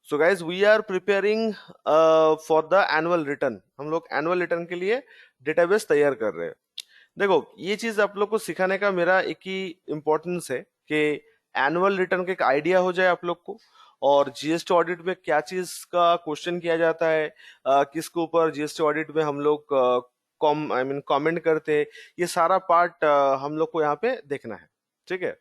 So guys we are preparing for the annual return. हम लोग annual return के लिए डेटाबेस तैयार कर रहे हैं। देखो, ये चीज आप लोग को सिखाने का मेरा एक ही इम्पोर्टेंस है कि एनुअल रिटर्न का एक आइडिया हो जाए आप लोग को, और जीएसटी ऑडिट में क्या चीज का क्वेश्चन किया जाता है, किसके ऊपर जीएसटी ऑडिट में हम लोग कॉम आई मीन कमेंट करते हैं, ये सारा पार्ट हम लोग को यहाँ पे देखना है। ठीक है।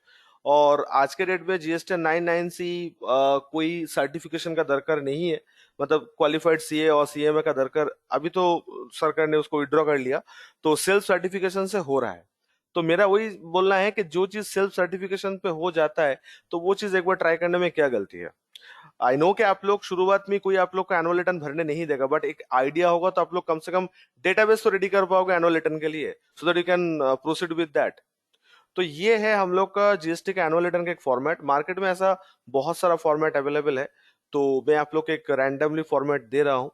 और आज के डेट में जीएसटी 99C कोई सर्टिफिकेशन का दरकार नहीं है। मतलब क्वालिफाइड सीए और सीएमए का दरकार अभी तो सरकार ने उसको विड्रॉ कर लिया, तो सेल्फ सर्टिफिकेशन से हो रहा है। तो मेरा वही बोलना है कि जो चीज सेल्फ सर्टिफिकेशन पे हो जाता है तो वो चीज एक बार ट्राई करने में क्या गलती है। आई नो कि आप लोग शुरुआत में कोई आप लोग को एनुअल रिटर्न भरने नहीं देगा, बट एक आइडिया होगा तो आप लोग कम से कम डेटाबेस तो रेडी कर पाओगे एनुअल रिटर्न के लिए, so that you can proceed with that. तो ये है हम लोग का जीएसटी का एनुअल रिटर्न का एक फॉर्मेट। मार्केट में ऐसा बहुत सारा फॉर्मेट अवेलेबल है, तो मैं आप लोग को एक रैंडमली फॉर्मेट दे रहा हूँ।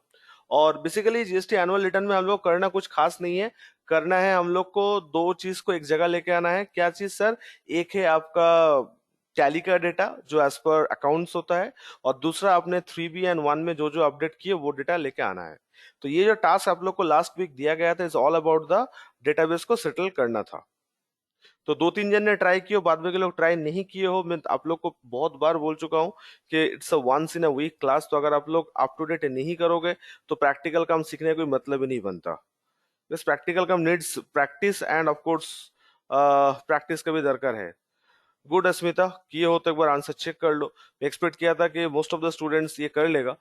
और बेसिकली जीएसटी एनुअल रिटर्न में हम लोग करना कुछ खास नहीं है। करना है हम लोग को दो चीज को एक जगह लेके आना है। क्या चीज सर? एक है आपका टैली का डेटा जो एज पर अकाउंट्स होता है, और दूसरा आपने 3B and 1 में जो जो अपडेट किए वो डेटा लेके आना है। तो ये जो टास्क आप लोग को लास्ट वीक दिया गया था is all about the database को सेटल करना था। तो दो तीन जन ने ट्राई किया, बाद में के लोग ट्राई नहीं किए हो। मैं आप लोग को बहुत बार बोल चुका हूँ कि it's a once in a week class. तो अगर आप लोग अप टू डेट नहीं करोगे तो प्रैक्टिकल काम सीखने का कोई मतलब ही नहीं बनता। बस प्रैक्टिकल काम needs practice, end of course practice का भी दरकार है। गुड अस्मिता, किए हो तो एक बार आंसर चेक कर लो। मैं एक्सपेक्ट किया था कि मोस्ट ऑफ द स्टूडेंट्स ये कर लेगा।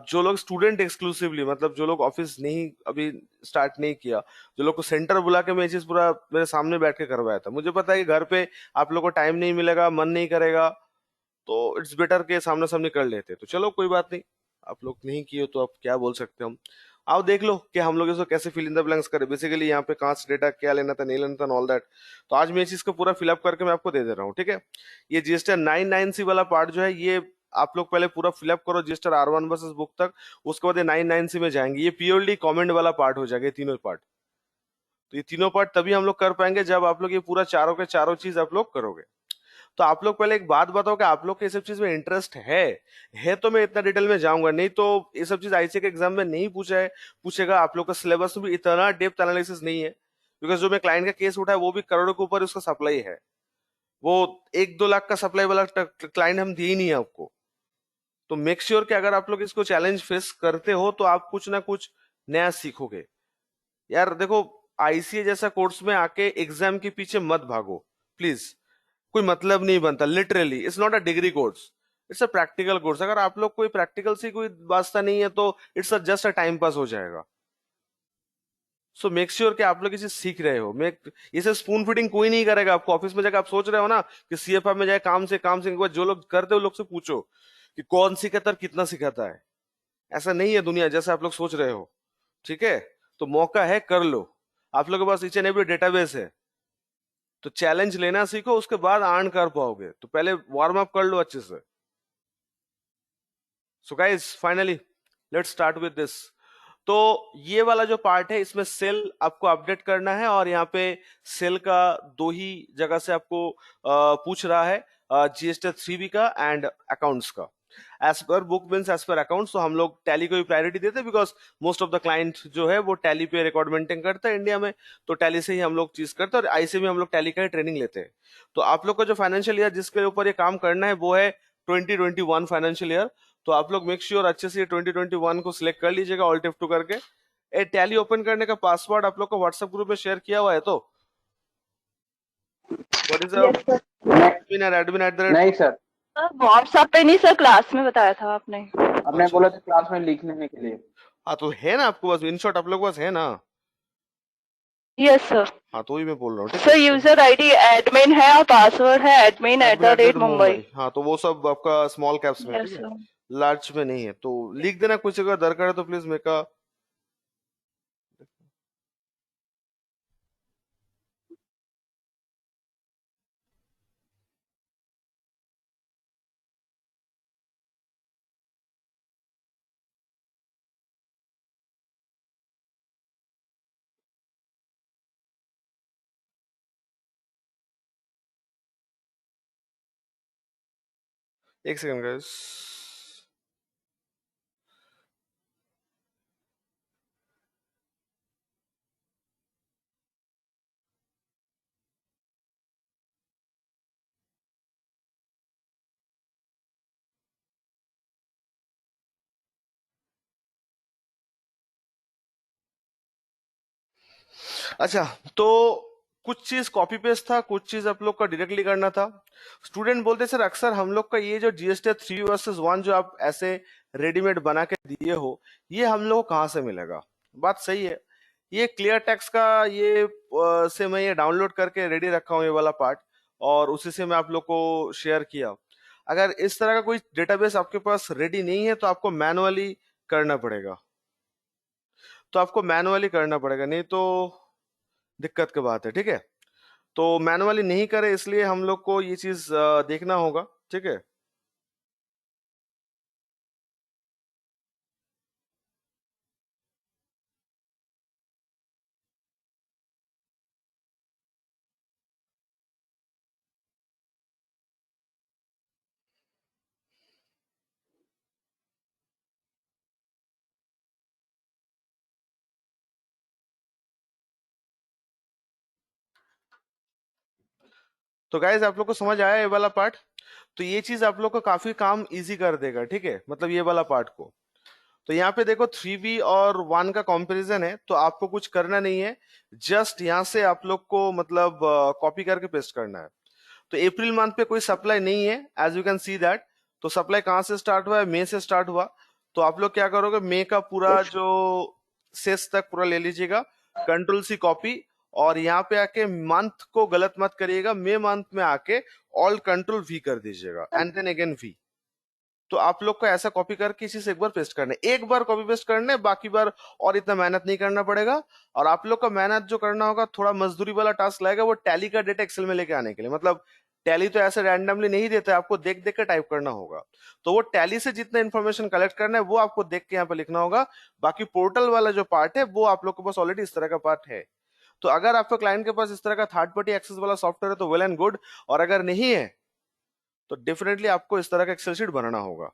जो लोग स्टूडेंट एक्सक्लूसिवली, मतलब जो लोग ऑफिस नहीं अभी स्टार्ट नहीं किया, जो लोग को सेंटर बुला के मैं ये चीज पूरा मेरे सामने बैठ के करवाया था, मुझे पता है कि घर पे आप लोग को टाइम नहीं मिलेगा, मन नहीं करेगा, तो इट्स बेटर के सामने सामने कर लेते। तो चलो कोई बात नहीं, आप लोग नहीं किए हो तो आप क्या बोल सकते हैं हम। आओ देख लो कि हम लोग इसको कैसे फिल इन द ब्लैंक्स करें। बेसिकली यहाँ पे कहाँ से डेटा क्या लेना था नहीं लेना था ऑल दैट, तो आज मैं इस चीज को पूरा फिलअप करके मैं आपको दे दे रहा हूँ। ठीक है। ये जीएसटी 99C वाला पार्ट जो है, ये आप लोग पहले पूरा फिलअप करो जीएसटी R1 वर्सेस बुक तक। उसके बाद ये 99C में जाएंगे। ये प्योरली कमेंट वाला पार्ट हो जाएगा, ये तीनों पार्ट। तो ये तीनों पार्ट तभी हम लोग कर पाएंगे जब आप लोग ये पूरा चारों के चारों चीज आप लोग करोगे। तो आप लोग पहले एक बात बताओ कि आप लोग को ये सब चीज में इंटरेस्ट है तो मैं इतना डिटेल में जाऊंगा नहीं। तो ये सब चीज आईसीए के एग्जाम में नहीं पूछा है, पूछेगा। आप लोग का सिलेबस में भी इतना डेप्थ एनालिसिस नहीं है, बिकॉज जो मैं क्लाइंट का केस उठाया वो भी करोड़ों के ऊपर उसका सप्लाई है। वो 1-2 लाख का सप्लाई वाला क्लाइंट हम दिए ही नहीं है आपको। तो मेक श्योर कि अगर आप लोग इसको चैलेंज फेस करते हो तो आप कुछ ना कुछ नया सीखोगे। यार देखो, आईसीए जैसा कोर्स में आके एग्जाम के पीछे मत भागो प्लीज। कोई मतलब नहीं बनता। Literally it's not a degree course, it's a practical course. अगर आप लोग कोई प्रैक्टिकल से कोई वास्ता नहीं है तो it's just a time pass हो जाएगा। सो मेक श्योर कि आप लोग ये चीज सीख रहे हो। मैं इसे स्पून फीडिंग कोई नहीं करेगा आपको। ऑफिस में जाकर आप सोच रहे हो ना कि सीएफआई में जाए काम से एक बार जो लोग करते हो लोग से पूछो कि कौन सिखाता है और कितना सिखाता है। ऐसा नहीं है दुनिया जैसा आप लोग सोच रहे हो। ठीक है। तो मौका है, कर लो। आप लोगों के पास ईच एंड एवरी डेटाबेस है, तो चैलेंज लेना सीखो, उसके बाद अर्न कर पाओगे। तो पहले वार्म अप कर लो अच्छे से। So guys finally let's start with this. तो ये वाला जो पार्ट है इसमें सेल आपको अपडेट करना है, और यहाँ पे सेल का दो ही जगह से आपको पूछ रहा है, जीएसटी 3B का एंड अकाउंट्स का। As per book means as per accounts, तो हम लोग टैली को भी प्रायोरिटी देते हैं, because most of the client जो है वो टैली पे रिकॉर्ड मेंटेन करता है इंडिया में। तो टैली से ही हम लोग चीज करते हैं, और आईसी में हम लोग टैली का ही ट्रेनिंग लेते हैं। तो आप लोग का जो फाइनेंशियल ईयर जिसके ऊपर ये काम करना है वो है 2021 फाइनेंशियल ईयर। तो आप लोग मेक श्योर अच्छे से 2021 को सिलेक्ट कर लीजिएगा ऑल्ट F2 करके। ए टैली ओपन करने का पासवर्ड आप लोग को व्हाट्सएप ग्रुप में शेयर किया हुआ है। तो what is yes sir. admin@. नहीं सर, सर व्हाट्सएप पे नहीं सर, क्लास में बताया था आपने। आपने अच्छा, बोला था क्लास में लिखने के लिए। हाँ तो है ना आपके पास इन शॉर्ट, आप लोग के पास है ना? Yes sir. हाँ तो वही मैं बोल रहा हूँ। ठीक है। सर यूजर आईडी एडमिन है और पासवर्ड है admin at admin the at the rate Mumbai. Mumbai, हाँ तो वो सब आपका स्मॉल कैप्स में है, ठीक यस है। सर। लार्ज में नहीं है, तो लिख देना। कुछ अगर दरकार है तो प्लीज मेरे का। एक सेकंड गाइस। अच्छा, तो कुछ चीज कॉपी पेस्ट था, कुछ चीज आप लोग का डायरेक्टली करना था। स्टूडेंट बोलते सर अक्सर हम लोग का ये जो जीएसटी 3 वर्सेस 1 जो आप ऐसे रेडीमेड बना के दिए हो, ये हम लोग को कहाँ से मिलेगा? बात सही है। ये क्लियर टेक्स्ट का ये से मैं ये डाउनलोड करके रेडी रखा हूँ ये वाला पार्ट, और उसी से मैं आप लोग को शेयर किया। अगर इस तरह का कोई डेटाबेस आपके पास रेडी नहीं है तो आपको मैनुअली करना पड़ेगा। नहीं तो दिक्कत की बात है, ठीक है? तो मैनुअली नहीं करे, इसलिए हम लोग को ये चीज देखना होगा, ठीक है? तो गाइज आप लोग को समझ आया ये वाला पार्ट? तो ये चीज आप लोग को काफी काम इजी कर देगा, ठीक है? मतलब ये वाला पार्ट को। तो यहाँ पे देखो 3v और 1 का कंपैरिजन है, तो आपको कुछ करना नहीं है। जस्ट यहाँ से आप लोग को मतलब कॉपी करके पेस्ट करना है। तो अप्रैल मंथ पे कोई सप्लाई नहीं है, as you can see that. तो सप्लाई कहाँ से स्टार्ट हुआ है? मई से स्टार्ट हुआ। तो आप लोग क्या करोगे, मई का पूरा जो शेष तक पूरा ले लीजिएगा, कंट्रोल सी कॉपी। और यहाँ पे आके मंथ को गलत मत करिएगा, मई मंथ में आके ऑल कंट्रोल वी कर दीजिएगा एंड देन अगेन वी। तो आप लोग को ऐसा कॉपी करके इसी से एक बार पेस्ट करना है, एक बार कॉपी पेस्ट करना है, बाकी बार और इतना मेहनत नहीं करना पड़ेगा। और आप लोग का मेहनत जो करना होगा, थोड़ा मजदूरी वाला टास्क लगेगा, वो टैली का डेटा एक्सेल में लेके आने के लिए। मतलब टैली तो ऐसे रैंडमली नहीं देता है, आपको देख देख के टाइप करना होगा। तो वो टैली से जितना इन्फॉर्मेशन कलेक्ट करना है वो आपको देख के यहाँ पे लिखना होगा। बाकी पोर्टल वाला जो पार्ट है वो आप लोग के पास ऑलरेडी इस तरह का पार्ट है। तो अगर आपके क्लाइंट के पास इस तरह का थर्ड पार्टी एक्सेस वाला सॉफ्टवेयर है तो वेल एंड गुड, और अगर नहीं है तो डेफिनेटली आपको इस तरह का एक्सेल शीट बनाना होगा,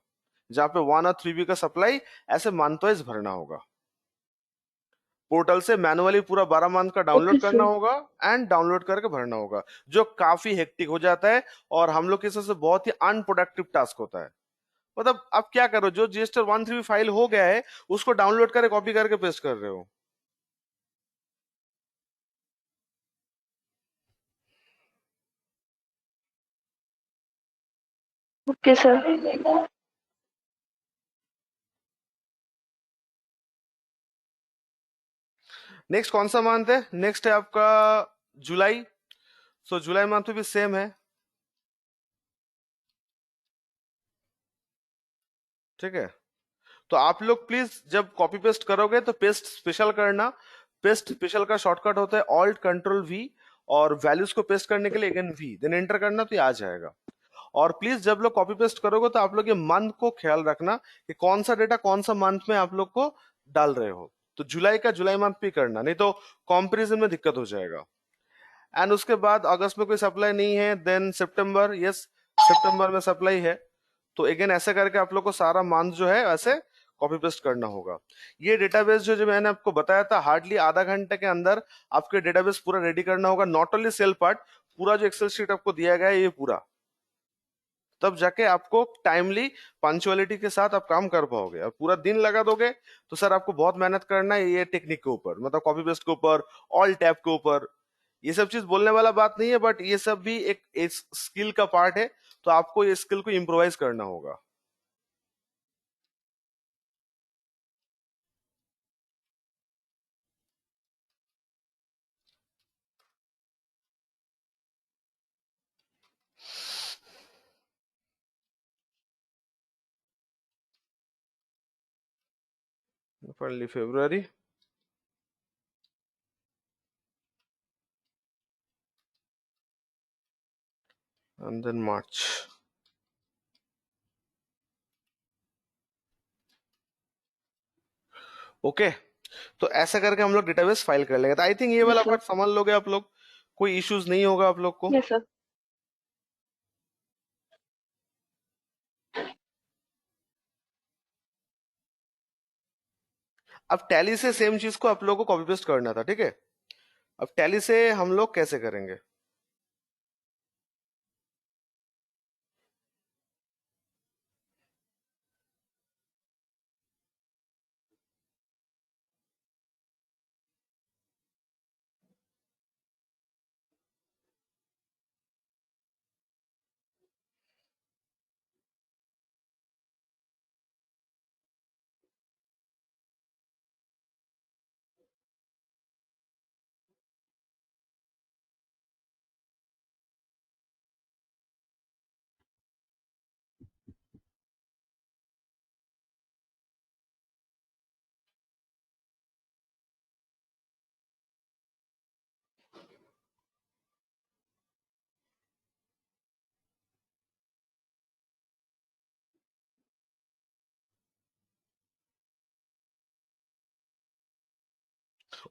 जहां पे 1 और 3 का सप्लाई ऐसे मंथ वाइज भरना होगा। पोर्टल से मैनुअली पूरा 12 मंथ का डाउनलोड Okay, करना sir. होगा एंड डाउनलोड करके भरना होगा, जो काफी हेक्टिक हो जाता है और हम लोग के हिसाब से बहुत ही अनप्रोडक्टिव टास्क होता है। मतलब आप क्या करो, जो जीएसटी 1 3 फाइल हो गया है उसको डाउनलोड करके कॉपी करके पेस्ट कर रहे हो। Okay, sir. नेक्स्ट कौन सा मंथ है? नेक्स्ट है आपका जुलाई। सो जुलाई मंथ में भी सेम है, ठीक है? तो आप लोग प्लीज जब कॉपी पेस्ट करोगे तो पेस्ट स्पेशल करना। पेस्ट स्पेशल का शॉर्टकट होता है ऑल्ट कंट्रोल वी, और वैल्यूज को पेस्ट करने के लिए अगेन वी, देन एंटर करना तो ये आ जाएगा। और प्लीज जब लोग कॉपी पेस्ट करोगे तो आप लोग ये मंथ को ख्याल रखना कि कौन सा डेटा कौन सा मंथ में आप लोग को डाल रहे हो। तो जुलाई का जुलाई मंथ पे करना, नहीं तो कंपैरिजन में दिक्कत हो जाएगा। एंड उसके बाद अगस्त में कोई सप्लाई नहीं है, देन सितंबर, यस सितंबर में सप्लाई है। तो अगेन ऐसे करके आप लोग को सारा मंथ जो है ऐसे कॉपी पेस्ट करना होगा। ये डेटाबेस जो जो मैंने आपको बताया था, हार्डली आधा घंटे के अंदर आपके डेटाबेस पूरा रेडी करना होगा। नॉट ओनली सेल पार्ट, पूरा जो एक्सेल शीट आपको दिया गया है ये पूरा, तब जाके आपको टाइमली पंचुअलिटी के साथ आप काम कर पाओगे। और पूरा दिन लगा दोगे तो सर आपको बहुत मेहनत करना है ये टेक्निक के ऊपर, मतलब कॉपी पेस्ट के ऊपर, ऑल टैब के ऊपर। ये सब चीज बोलने वाला बात नहीं है, बट ये सब भी एक स्किल का पार्ट है। तो आपको ये स्किल को इम्प्रोवाइज करना होगा। Early February and then March. Okay, तो ऐसा करके हम लोग डेटाबेस फाइल कर लेंगे। तो आई थिंक ये Yes, वाला sir. पार्ट समझ लोगे आप लोग, कोई इश्यूज नहीं होगा आप लोग को। Yes, sir. अब टैली से सेम चीज को आप लोगों को कॉपी पेस्ट करना था, ठीक है? अब टैली से हम लोग कैसे करेंगे?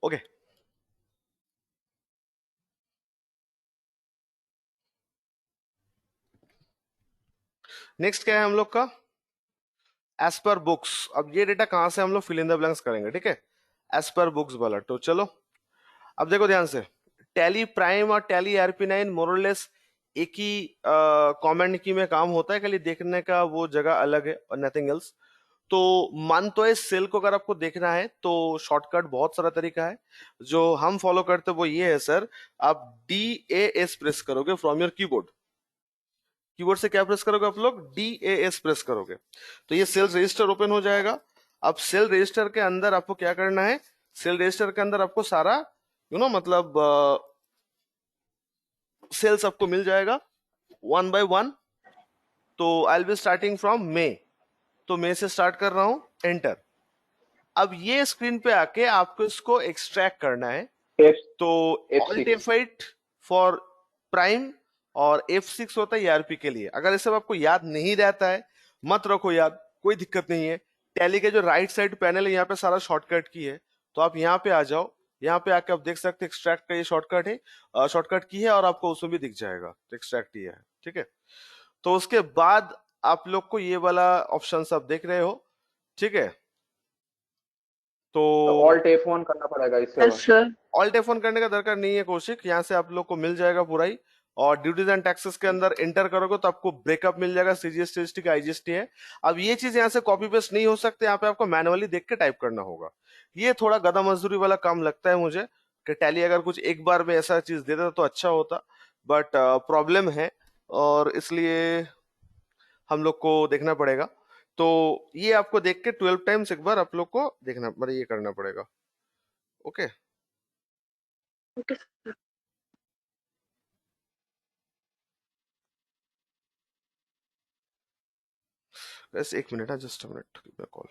ओके, नेक्स्ट क्या है हम लोग का, एज पर बुक्स। अब ये डेटा कहां से हम लोग फिल इन द ब्लैंक्स करेंगे, ठीक है, एज पर बुक्स वाला। तो चलो अब देखो ध्यान से, टैली प्राइम और टैली आरपी9 मोरलेस एक ही कमेंट की में काम होता है, खाली देखने का वो जगह अलग है और नथिंग एल्स। तो मान तो इस सेल को अगर आपको देखना है तो शॉर्टकट बहुत सारा तरीका है, जो हम फॉलो करते हैं वो ये है सर, आप DAS प्रेस करोगे फ्रॉम योर कीबोर्ड। कीबोर्ड से क्या प्रेस करोगे आप लोग, DAS प्रेस करोगे, तो ये सेल्स रजिस्टर ओपन हो जाएगा। अब सेल रजिस्टर के अंदर आपको क्या करना है, सेल रजिस्टर के अंदर आपको सारा मतलब सेल्स आपको मिल जाएगा वन बाय वन। तो I will be starting from May, तो मे से स्टार्ट कर रहा हूं, एंटर। अब ये स्क्रीन पे आके आपको इसको एक्सट्रैक्ट करना है। F तो alt F6 F8 for prime और F6 होता है ERP के लिए। अगर ये सब आपको याद नहीं रहता है मत रखो याद, कोई दिक्कत नहीं है। टैली के जो राइट साइड पैनल है यहाँ पे सारा शॉर्टकट की है, तो आप यहाँ पे आ जाओ। यहाँ पे आके आप देख सकते हैं एक्सट्रैक्ट का ये शॉर्टकट है, शॉर्टकट की है, और आपको उसमें भी दिख जाएगा तो एक्सट्रैक्ट ही है, ठीक है। तो उसके बाद आप लोग को ये वाला ऑप्शन आप देख रहे हो, ठीक है। तो तो Alt F1 करना पड़ेगा इससे Yes, sir. ऑल टेफोन करने का दरकार नहीं है कौशिक, यहाँ से आप लोग को मिल जाएगा पूरा ही। और ड्यूटीज एंड टैक्सेस के अंदर एंटर करोगे तो आपको ब्रेकअप मिल जाएगा, CGST ST का IGST है। अब ये चीज यहाँ से कॉपी पेस्ट नहीं हो सकते, यहाँ पे आपको मैनुअली देख के टाइप करना होगा। ये थोड़ा गधा मजदूरी वाला काम लगता है मुझे, कि टैली अगर कुछ एक बार में ऐसा चीज दे देता तो अच्छा होता, बट प्रॉब्लम है, और इसलिए हम लोग को देखना पड़ेगा। तो ये आपको देख के 12 टाइम्स एक बार आप लोग को देखना, मतलब ये करना पड़ेगा। Okay, Okay. बस एक मिनट है, just a minute, call.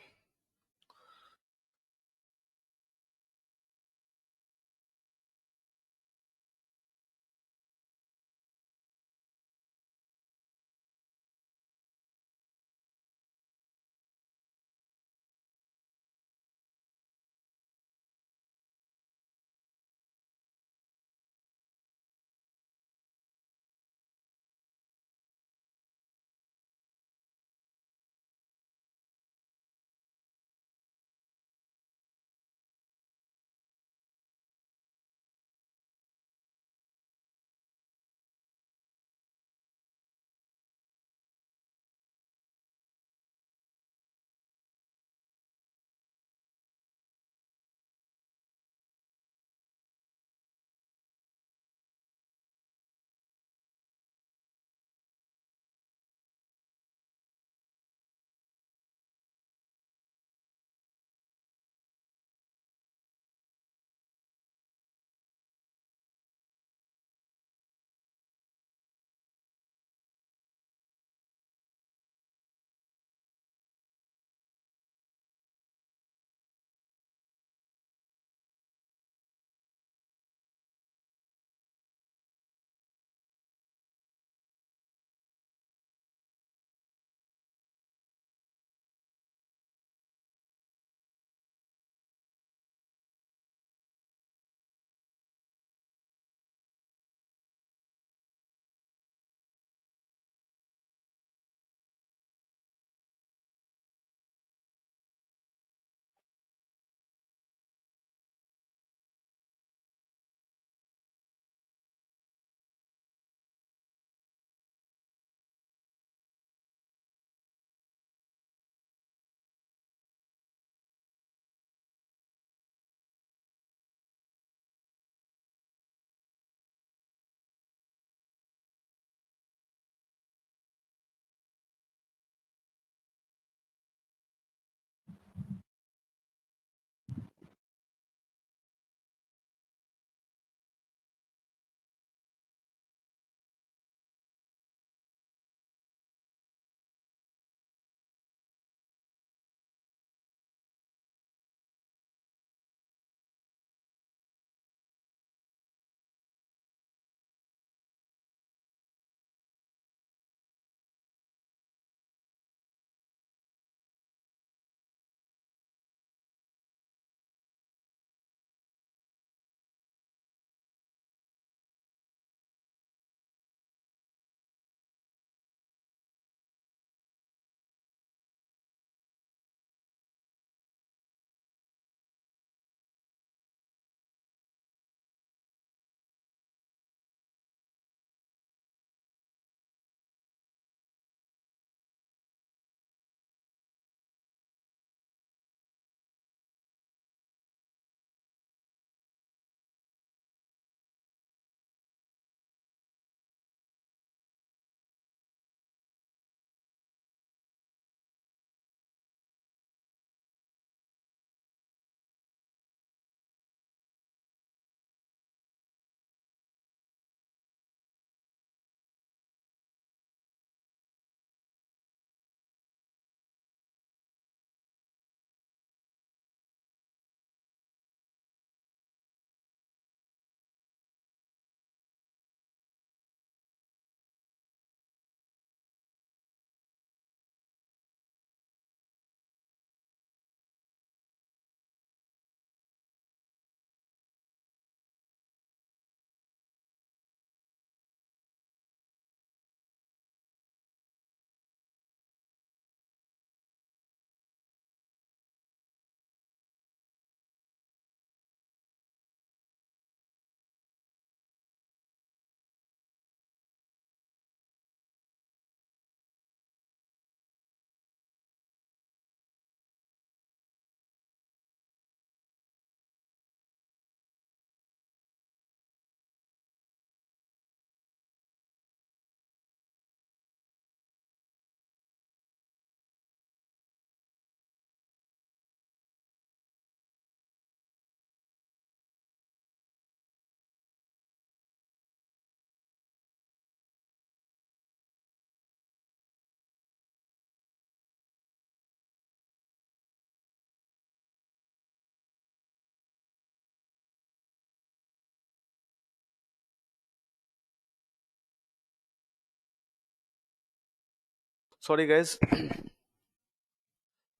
Sorry guys.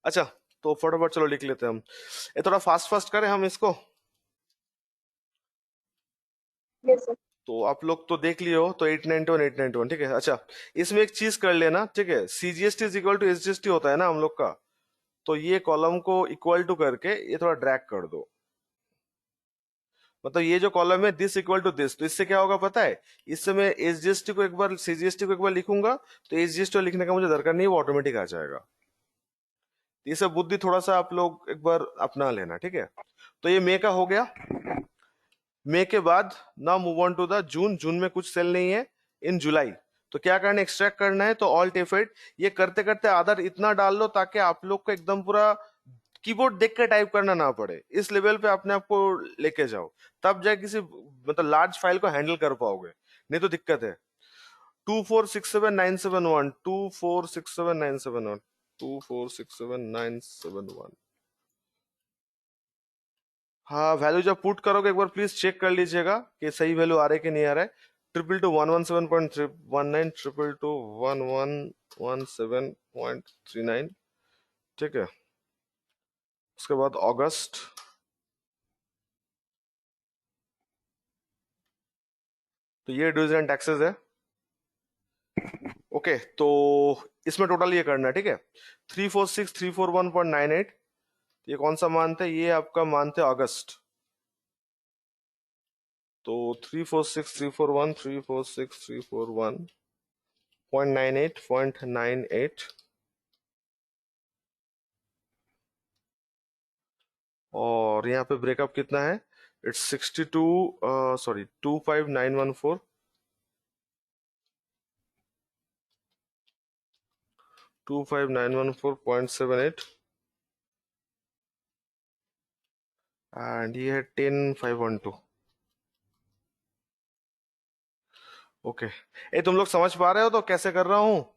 अच्छा, तो फटाफट चलो लिख लेते हैं हम। ये थोड़ा फास्ट फास्ट करें हम इसको। Yes, sir. तो आप लोग तो देख लिए हो, तो 891 891 ठीक है। अच्छा, इसमें एक चीज कर लेना, ठीक है, CGST is equal to SGST होता है ना हम लोग का। तो ये कॉलम को इक्वल टू करके ये थोड़ा ड्रैग कर दो। मतलब ये जो कॉलम है दिस इक्वल टू दिस, तो इससे क्या होगा पता है, इससे मैं एसजीएसटी को एक बार सीजीएसटी को एक बार लिखूंगा, तो एसजीएसटी लिखने का मुझे दरकार नहीं है, वो ऑटोमेटिक आ जाएगा। ये सब बुद्धि थोड़ा सा आप लोग एक बार अपना लेना, ठीक है। तो ये मई का हो गया। मई के बाद now move on to the June. जून में कुछ सेल नहीं है। इन जुलाई तो क्या करना है, एक्सट्रैक्ट करना है, तो ऑल्ट F8। ये करते करते आदर इतना डाल लो ताकि आप लोग को एकदम पूरा कीबोर्ड देख के टाइप करना ना पड़े, इस लेवल पे अपने आप को लेके जाओ, तब जाके किसी मतलब लार्ज फाइल को हैंडल कर पाओगे, नहीं तो दिक्कत है। 2467971 2467971 2467971। हाँ, वैल्यू जब पुट करोगे एक बार प्लीज चेक कर लीजिएगा कि सही वैल्यू आ रहा है कि नहीं आ रहा है। 222 117.19 222 1117.39, ठीक है। उसके बाद अगस्त, तो ये ड्यूज एंड टैक्सेस है। ओके, तो इसमें टोटल ये करना है, ठीक है। 346,341.98, ये कौन सा मंथ है, ये आपका मंथ है अगस्त। तो 346,341 और यहाँ पे ब्रेकअप कितना है, इट्स 62, सॉरी 25914, 25914.78 एंड ये है 10512। ओके, ये तुम लोग समझ पा रहे हो तो कैसे कर रहा हूँ।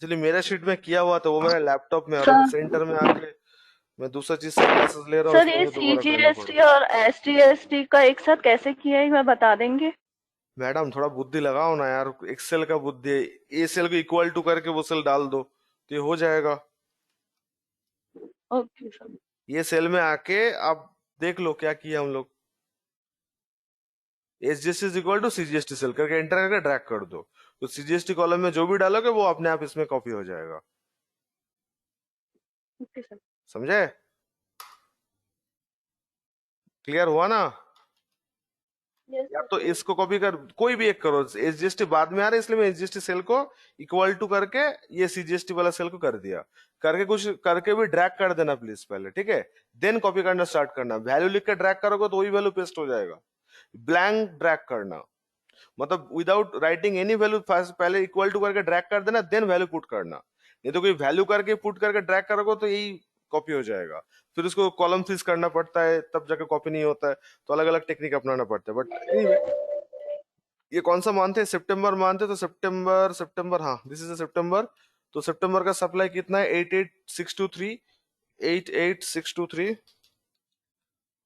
चलिए, मेरा शीट में किया हुआ था वो मेरा लैपटॉप में, और अभी सर सेंटर में आके मैं दूसरा चीज से क्लासेस ले रहा हूँ, सर इसलिए ये मुझे दोबारा करना पड़ सीजीएसटी रहा है। और एसजीएसटी का एक साथ कैसे किया है, एक बार बता देंगे? मैडम थोड़ा बुद्धि लगाओ ना यार, एक्सेल का बुद्धि है। ए सेल को इक्वल टू करके वो सेल डाल दो तो ये हो जाएगा। Okay sir. ये सेल में आके आप देख लो क्या किया हम लोग। SGST is equal to CGST cell करके एंटर करके ड्रैग कर दो, तो सीजीएसटी कॉलम में जो भी डालोगे वो अपने आप इसमें कॉपी हो जाएगा। Okay sir. समझे? क्लियर हुआ ना? यस या सर। तो इसको कॉपी कर, कोई भी एक करो, एसजीएसटी बाद में आ रहा है इसलिए मैं एसजीएसटी सेल को इक्वल टू करके ये सीजीएसटी वाला सेल को कर दिया। करके कुछ करके भी ड्रैग कर देना प्लीज पहले, ठीक है। देन कॉपी करना स्टार्ट करना, वैल्यू लिख के ड्रैग करोगे तो वही वैल्यू पेस्ट हो जाएगा। ब्लैंक ड्रैग करना, मतलब विदाउट राइटिंग एनी वैल्यू, पहले इक्वल टू करके ड्रैग कर देना, देन वैल्यू पुट करना। नहीं तो कोई वैल्यू करके पुट करके ड्रैग करोगे तो यही कॉपी हो जाएगा। फिर उसको कॉलम फ्रीज करना पड़ता है, तब जाके कॉपी नहीं होता है, तो अलग अलग टेक्निक अपनाना पड़ता है। बट एनीवे, ये कौन सा मंथ है, सितंबर मंथ है, तो सितंबर सितंबर हाँ, दिस इज सितंबर। तो सितंबर का सप्लाई कितना है, 88623, 88623।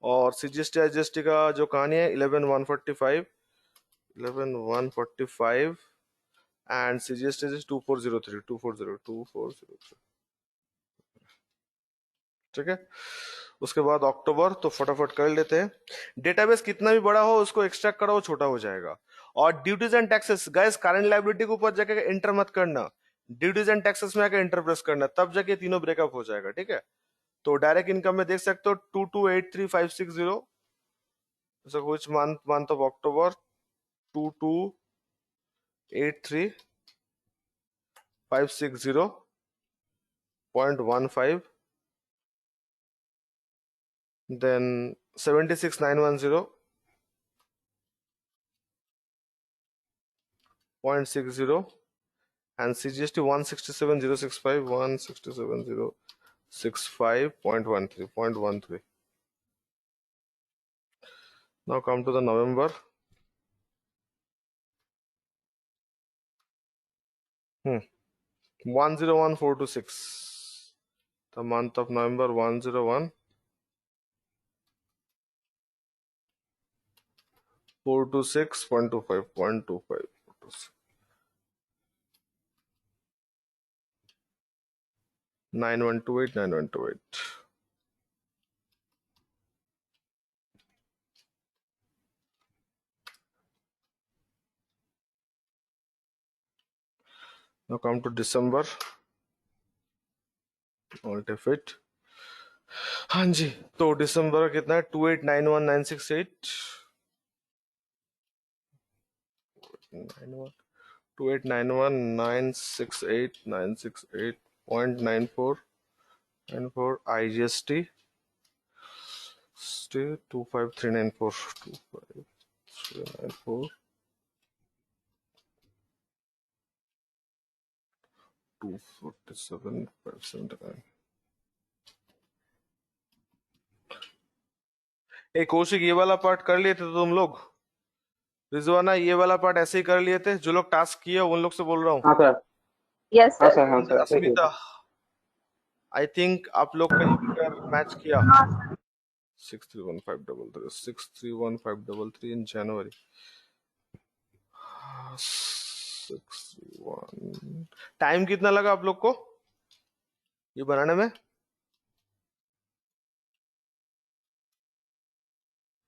और सीजीएसटी एसजीएसटी का जो कहानी है 11145, 11145 एंड सीजीएसटी इज 2403, 2403। ठीक है। उसके बाद अक्टूबर, तो फटाफट कर लेते हैं। डेटाबेस कितना भी बड़ा हो उसको एक्सट्रैक्ट करो, वो छोटा हो जाएगा। और duties and taxes, guys current liability के ऊपर जाके एंटर मत करना, ड्यूटीज एंड टैक्सेस में आके एंटर प्रेस करना, तब जाके तीनों ब्रेकअप हो जाएगा, ठीक है। तो डायरेक्ट इनकम में देख सकते हो 2283560, which month, month of October, 2283560.15, then 76910.60, and CGST 167,065, 167,065.13. Now come to the November. 101426. The month of November, 101,426.25. 9128 9128. Now come to December. Alt F8. हाँ जी, तो दिसंबर का कितना है? 2891968 2891968968968.94 IGST 25394 25394 247.579. एक कौशिक, ये वाला पार्ट कर लिए थे तो तुम लोग? रिजवाना, ये वाला पार्ट ऐसे ही कर लिए थे? जो लोग टास्क किए उन लोग से बोल रहा हूँ। हाँ सर, Yes, हाँ sir. सर, हाँ सर, ऐसे ही अस्मिता, आई थिंक आप लोग का यूटर मैच किया। 6315333 6315333 in January. 631. टाइम कितना लगा आप लोग को ये बनाने में?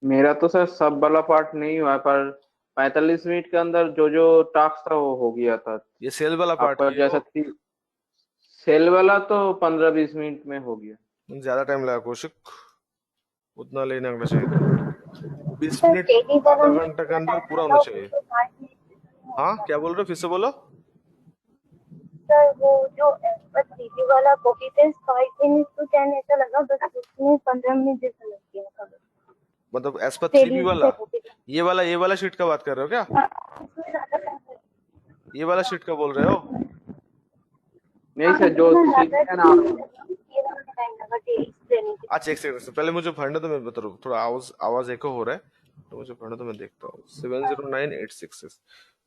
मेरा तो सर सब वाला पार्ट नहीं हुआ, पर 45 मिनट के अंदर जो जो टास्क था वो हो गया था। ये सेल वाला पार्ट आपका किए जैसा हो? सेल वाला तो 15-20 मिनट में हो गया। ज्यादा टाइम लगा कौशिक, उतना लेना होना चाहिए। 20 Sir, मिनट daily का आधा मुझे घंटा के कितना अंदर time पूरा लगा होना वो चाहिए। तो 5 मिनट में हाँ, होगा। क्या बोल रहे हो? फिर से बोलो। सर वो जो बस सीधी वाला कॉपी पेस्ट 5 मिनट to 10 ऐसा लगा, बस उसमें 15 मिनट जैसा लग गया था। मतलब एज पर 3P डेली वाला, से कॉपी ये वाला शीट का बात कर रहे हो क्या? उसमें ज्यादा time लगता ये वाला शीट का बोल रहे हो? नहीं है। सर, जो उसमें सीट ज्यादा है ना time लगा, ये वाला टाइम लगा डेली ट्रेनिंग के अच्छा, एक सेकंड, पहले मुझे भरने दो, मैं बता रहा हूँ। थोड़ा आवाज आवाज एको हो रहा है, तो मुझे भरने दो, मैं देखता हूँ। 709866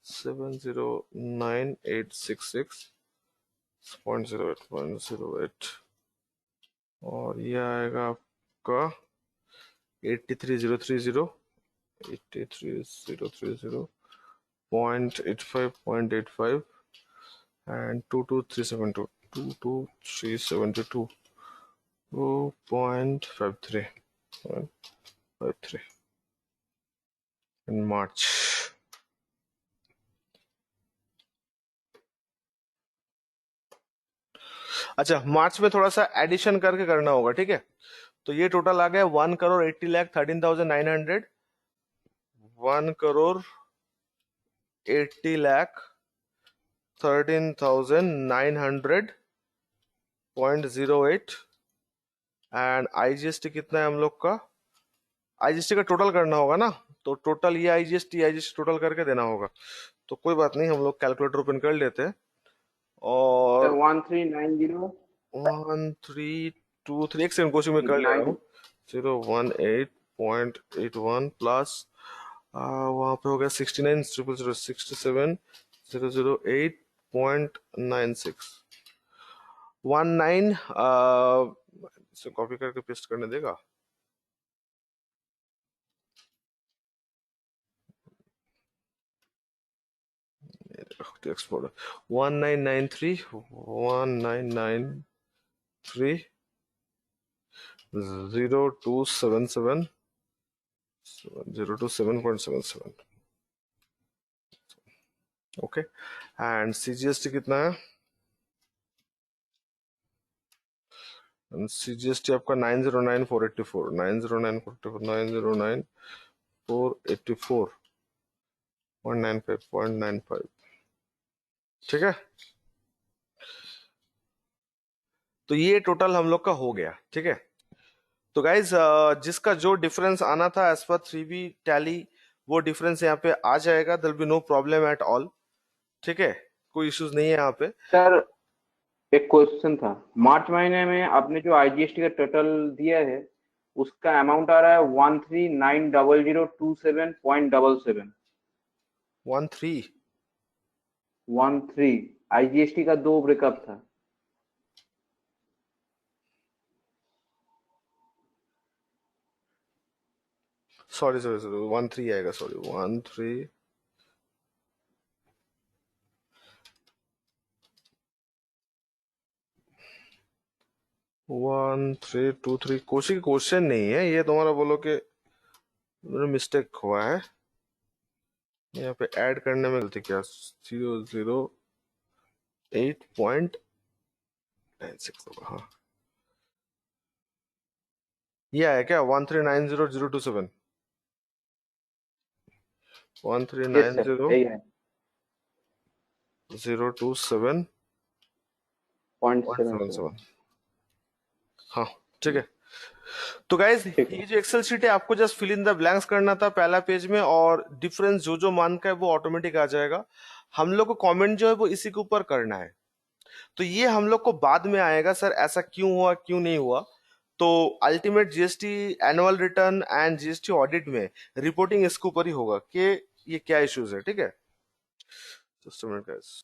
7098660.08 और ये आएगा आपका 83030 and 22372 22372 2.53 in March. अच्छा, मार्च में थोड़ा सा एडिशन करके करना होगा, ठीक है? तो ये टोटल आ गया 1,80,13,900 1,80,13,900.08 एंड आईजीएसटी कितना है हम लोग का? आईजीएसटी का टोटल करना होगा ना, तो टोटल ये आईजीएसटी टोटल करके देना होगा। तो कोई बात नहीं, हम लोग कैलकुलेटर ओपन कर लेते हैं सर। और 1390 1323 एक सेकंड कोशिश में कर ले रहा हूँ। 018.81 प्लस वहां पे हो गया 69,007,008.96 19 इसे कॉपी करके पेस्ट करने देगा? Export 1993 0277 027.77 okay. एंड सीजीएसटी कितना है? सीजीएसटी आपका 909,484 909,484 ठीक है? तो ये टोटल हम लोग का हो गया, ठीक है? तो गाइज जिसका जो डिफरेंस आना था एज पर 3B टैली, वो डिफरेंस यहाँ पे आ जाएगा। There be no problem at all, ठीक है? कोई इश्यूज नहीं है यहाँ पे। सर, एक क्वेश्चन था। मार्च महीने में आपने जो आईजीएसटी का टोटल दिया है, उसका अमाउंट आ रहा है 13,900,27.77 13 13। आईजीएसटी का 2 ब्रेकअप था। सॉरी 13 आएगा, सॉरी 13। 1323 कोशी क्वेश्चन नहीं है ये, तुम्हारा बोलो कि मेरा मिस्टेक हुआ है यहाँ पे, ऐड करने में गलती क्या, 008.96 होगा, हाँ ये आया क्या, 1390027, यस सर, यही है 1390027.77। 0.77। हाँ ठीक है। तो गाइज ठीक है ये जो एक्सेल शीट है आपको just fill in the blanks करना था पहला पेज में, और डिफरेंस जो जो मान का है वो ऑटोमेटिक आ जाएगा। हम लोग को कमेंट जो है वो इसी के ऊपर करना है। तो ये हम लोग को बाद में आएगा सर ऐसा क्यों हुआ क्यों नहीं हुआ। तो ultimate GST annual return and GST audit में रिपोर्टिंग इसके ऊपर ही होगा कि ये क्या इश्यूज है, ठीक है। Just a minute guys.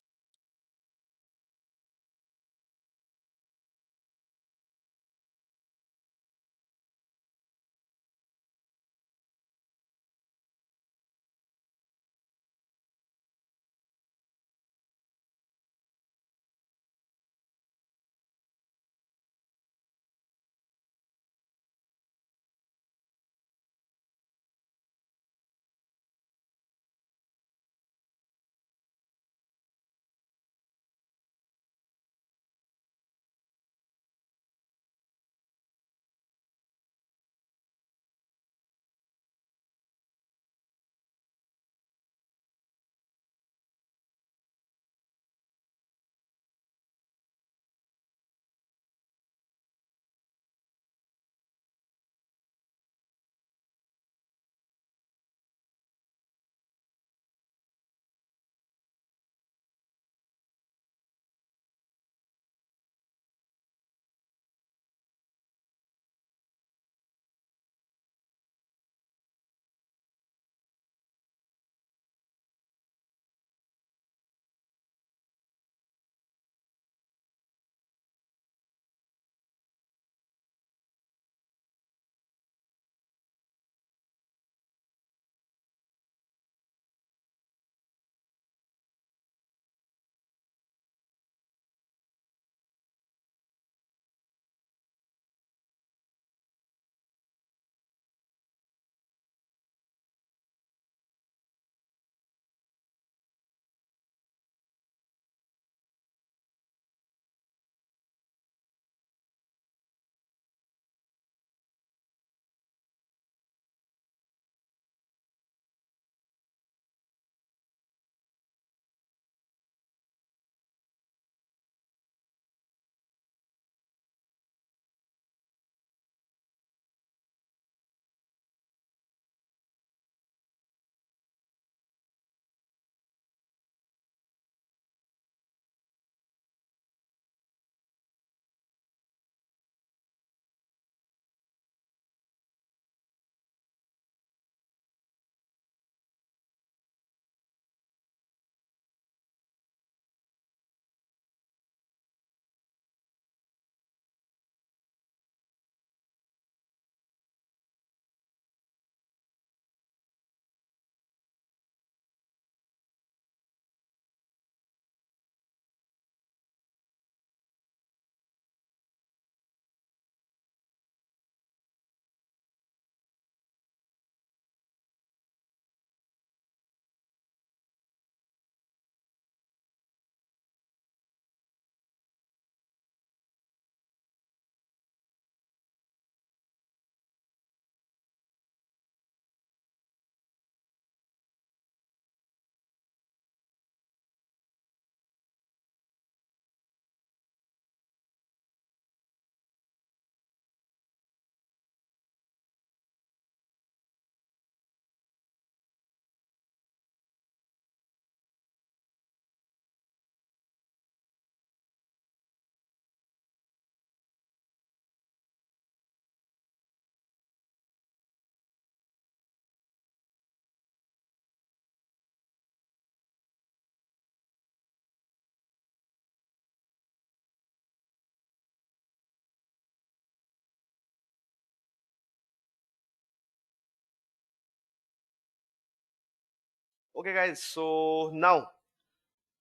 Okay guys, so now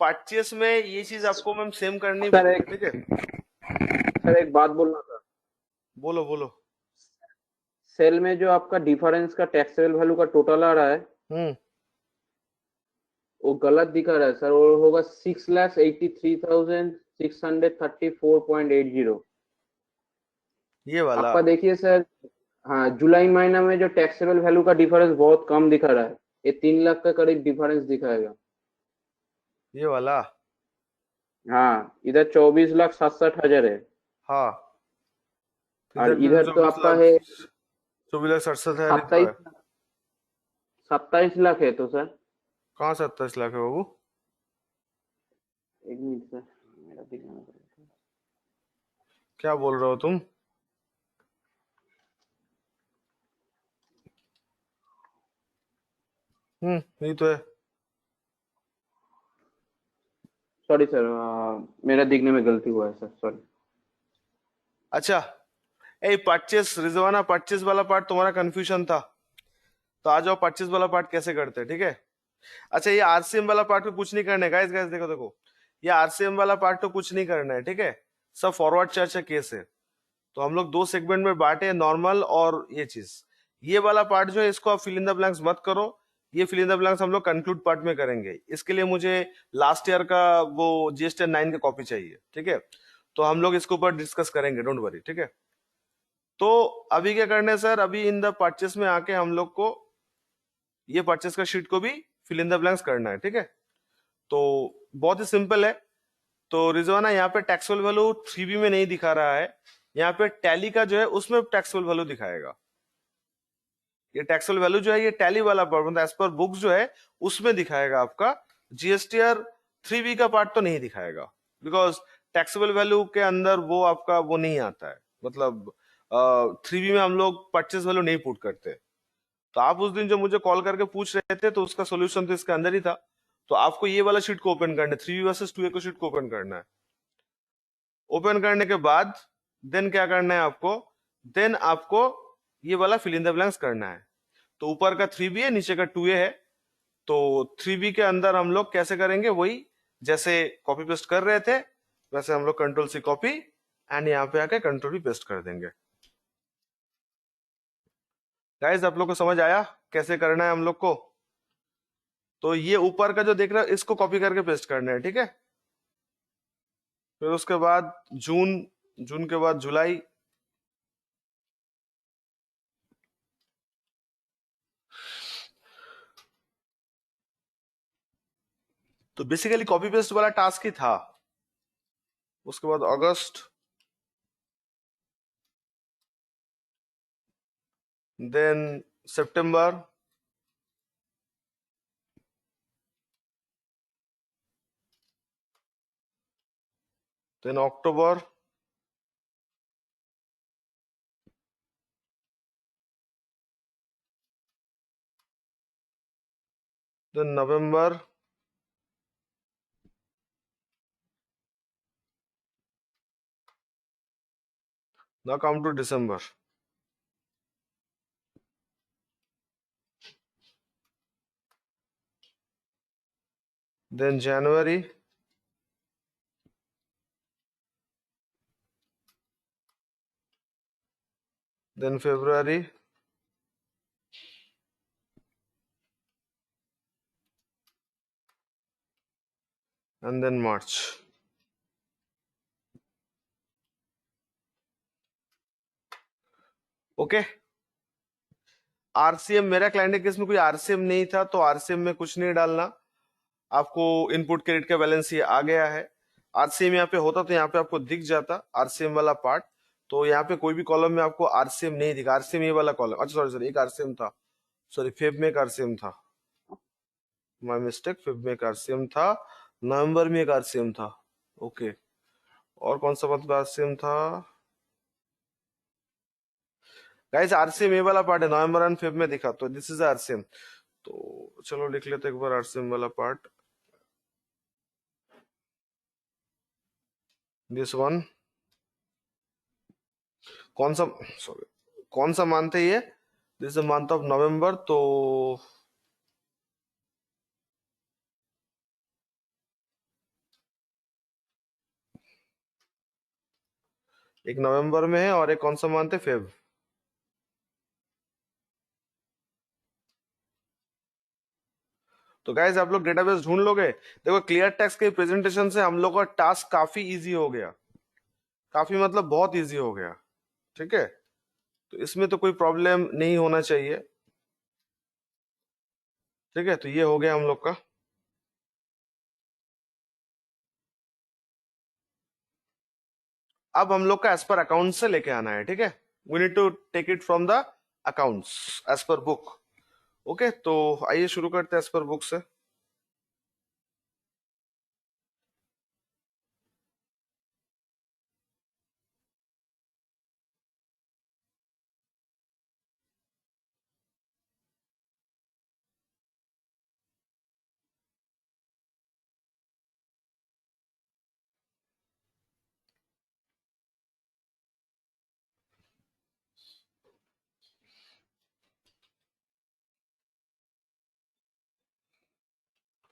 purchase में ये चीज आपको मैम सेम करनी सर पड़ेगी, एक ठीक है। सर एक बात बोलना था। बोलो बोलो। सेल में जो आपका डिफरेंस का टैक्सेबल वैल्यू का टोटल आ रहा है हम्म। वो गलत दिखा रहा है सर। वो होगा 6,83,634.80। ये वाला। आपका देखिए सर, हाँ जुलाई महीना में जो टैक्सेबल वैल्यू का डिफरेंस बहुत कम दिखा रहा है। ये 3 लाख का करीब डिफरेंस दिखाएगा। ये वाला। हाँ, इधर 24,67,000 है। हाँ। और इधर भी इधर जो तो आपका मतलब है 24,67,000 ही तो है। 27 लाख है तो सर। कहाँ 27 लाख है बाबू? एक मिनट सर, मेरा दिखाना पड़ेगा। क्या बोल रहे हो तुम? यही तो है। सॉरी सर, मेरा दिखने में गलती हुआ है सर, सॉरी। अच्छा। ए परचेस रिजवाना, परचेस वाला पार्ट तुम्हारा कंफ्यूजन था, तो आ जाओ परचेस वाला पार्ट कैसे करते हैं, ठीक है। अच्छा, ये आरसीएम वाला पार्ट को कुछ नहीं करना है गाइस। गाइस देखो देखो, ये आरसीएम वाला पार्ट तो कुछ नहीं करना है, ठीक है। सब फॉरवर्ड चर्चा केस है। तो हम लोग दो सेगमेंट में बांटे, नॉर्मल और ये चीज। ये वाला पार्ट जो है इसको आप फिल इन द ब्लैंक्स मत करो। ये फिल इन द ब्लैंक्स हम लोग कंक्लूड पार्ट में करेंगे। इसके लिए मुझे लास्ट ईयर का वो जीएसटी 9 का कॉपी चाहिए, ठीक है। तो हम लोग इसके ऊपर डिस्कस करेंगे, डोंट वरी, ठीक है। तो अभी क्या करना है सर, अभी इन द परचेस में आके हम लोग को ये परचेस का शीट को भी फिल इन द ब्लैंक्स करना है, ठीक है। तो बहुत ही सिंपल है। तो रिजवाना, यहाँ पे टैक्सेबल वैल्यू 3B में नहीं दिखा रहा है। यहाँ पे टैली का जो है उसमें टैक्सेबल वैल्यू दिखाएगा। ये टैक्सेबल वैल्यू जो है ये टैली वाला पार्ट, मतलब एज पर बुक्स जो है उसमें दिखाएगा आपका। जीएसटीआर 3B का पार्ट तो नहीं दिखाएगा, बिकॉज टैक्सेबल वैल्यू के अंदर वो आपका वो नहीं आता है। मतलब 3B में हम लोग परचेस वैल्यू नहीं पुट करते। तो आप उस दिन जो मुझे कॉल करके पूछ रहे थे, तो उसका सोल्यूशन तो इसके अंदर ही था। तो आपको ये वाला शीट को ओपन करना है, 3B वर्सेस 2A को शीट को ओपन करना है। ओपन करने के बाद देन क्या करना है आपको, देन आपको ये वाला फिल इन द ब्लैंक्स करना है। तो ऊपर का 3B है, नीचे का 2A है। तो 3B के अंदर हम लोग कैसे करेंगे, वही जैसे कॉपी पेस्ट कर रहे थे वैसे हम लोग कंट्रोल सी कॉपी एंड यहाँ पे आके कंट्रोल भी पेस्ट कर देंगे। गाइस आप लोग को समझ आया कैसे करना है हम लोग को? तो ये ऊपर का जो देख रहे हो इसको कॉपी करके पेस्ट करना है, ठीक है। फिर उसके बाद जून, जून के बाद जुलाई, तो बेसिकली कॉपी पेस्ट वाला टास्क ही था। उसके बाद अगस्त, देन सितंबर, देन अक्टूबर, देन नवंबर, now come to December, then January, then February, and then March. Okay. RCM, मेरा क्लाइंट के केस में कोई आरसीएम नहीं था, तो आरसीएम में कुछ नहीं डालना। आपको इनपुट क्रेडिट का बैलेंस ये आ गया है। आरसीएम यहाँ पे होता तो यहाँ पे आपको दिख जाता आरसीएम वाला पार्ट। तो यहाँ पे कोई भी कॉलम में आपको आरसीएम नहीं दिखा। आरसीएम ये वाला कॉलम, अच्छा सॉरी सॉरी, एक आरसीएम था, सॉरी फेब में एक आरसीएम था, माय मिस्टेक। फेब में एक आरसीएम था, नवंबर में एक आरसीएम था। ओके। और कौन सा मतलब आरसीएम था गाइस? आरसीएम ये वाला पार्ट है, नवंबर एंड फेब में दिखा, तो दिस इज आरसीएम। तो चलो लिख लेते एक बार आरसीएम वाला पार्ट, दिस वन। कौन सा, सॉरी, कौन सा मंथ है ये? This is month of November. तो एक नवंबर में है और एक कौन सा मंथ है, फेब। तो गाइज आप लोग डेटाबेस ढूंढ लोगे। देखो क्लियर टेक्स्ट के प्रेजेंटेशन से हम लोग का टास्क काफी इजी हो गया, काफी मतलब बहुत इजी हो गया। ठीक है, तो इसमें तो कोई प्रॉब्लम नहीं होना चाहिए। ठीक है, तो ये हो गया हम लोग का। अब हम लोग का एज पर अकाउंट से लेके आना है। ठीक है, we need to take it from the accounts as per book. Okay, तो आइए शुरू करते हैं एज पर बुक से।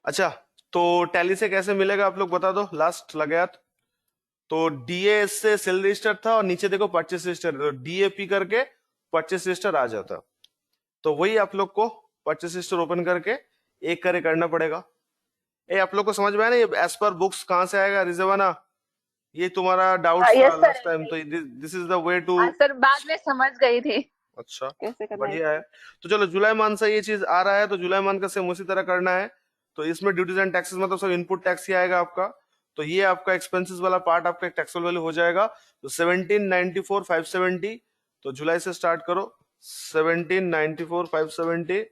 अच्छा, तो टैली से कैसे मिलेगा आप लोग बता दो, लास्ट लगा तो डीए से सेल रजिस्टर था और नीचे देखो परचेस रजिस्टर, तो डीएपी करके परचेस रजिस्टर आ जाता। तो वही आप लोग को परचेस रजिस्टर ओपन करके एक करे करना पड़ेगा। ए आप लोग को समझ में आया ना ये एज पर बुक्स कहाँ से आएगा रिजवाना? ये तुम्हारा डाउट्स था यस सर, लास्ट टाइम, तो this is the way to. Sir बाद में समझ गई थी अच्छा, कैसे करना है। बढ़िया है। तो चलो जुलाई मंथ से ये चीज आ रहा है, तो जुलाई मंथ का सेम उसी तरह करना है। तो इसमें ड्यूटीज एंड टैक्सेस मतलब सब इनपुट टैक्स ही आएगा आपका। तो ये आपका एक्सपेंसेस वाला पार्ट आपका टैक्सेबल वैल्यू हो जाएगा। तो 1794,570। तो जुलाई से स्टार्ट करो, 1794,570।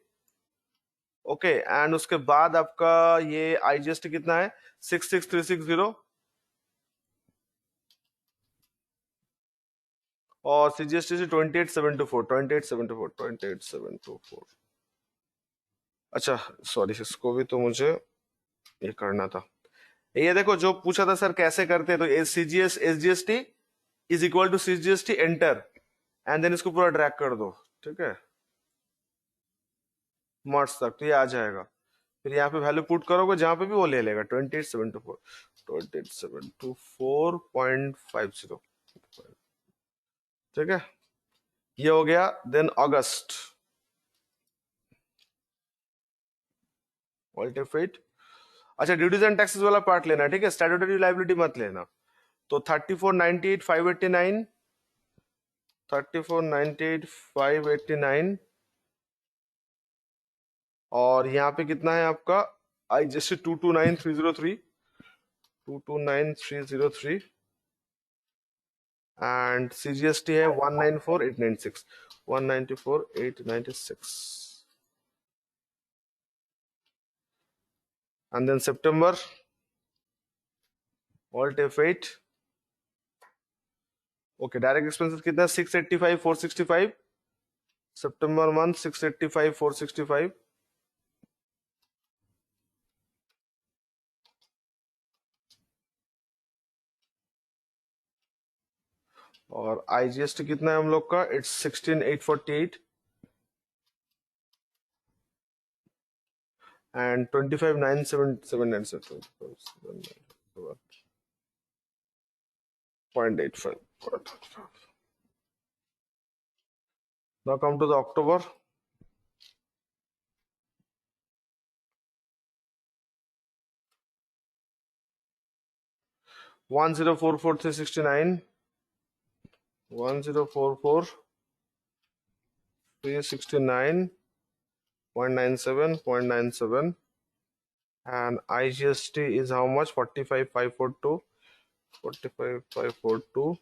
ओके, एंड उसके बाद आपका ये आईजीएसटी कितना है, 66,360। और सीजीएसटी से 28,724, 28,724, 28,724। अच्छा, सॉरी, इसको भी तो मुझे ये करना था। ये देखो जो पूछा था सर कैसे करते हैं, तो CGS SGST is equal to CGST enter, and then इसको पूरा ड्रैग कर दो। ठीक है, मार्च तक तो ये आ जाएगा। फिर यहाँ पे वैल्यू पुट करोगे जहां पे भी वो ले लेगा, 28,724, 28,724.50। ठीक है, ये हो गया। देन अगस्त ऑल्टिफिट। अच्छा, ड्यूटीज एंड टैक्सेस वाला पार्ट लेना है। ठीक है, स्टैट्यूटरी लाइबिलिटी मत लेना। तो 34,98,589, 34,98,589। और यहाँ पे कितना है आपका, आई जस्ट 229,303, 229,303। एंड सीजीएसटी है 194,896, 194,896। And then September alt F8। Okay, direct expenses कितना है, 685,465। सितंबर मंथ 685,465। और आईजीएसटी कितना है हम लोग का, it's 16,848। And 25,977.85. Now come to the October. One zero four four three 69, 104,4,369.97, and IGST is how much, 45,542, 45,542,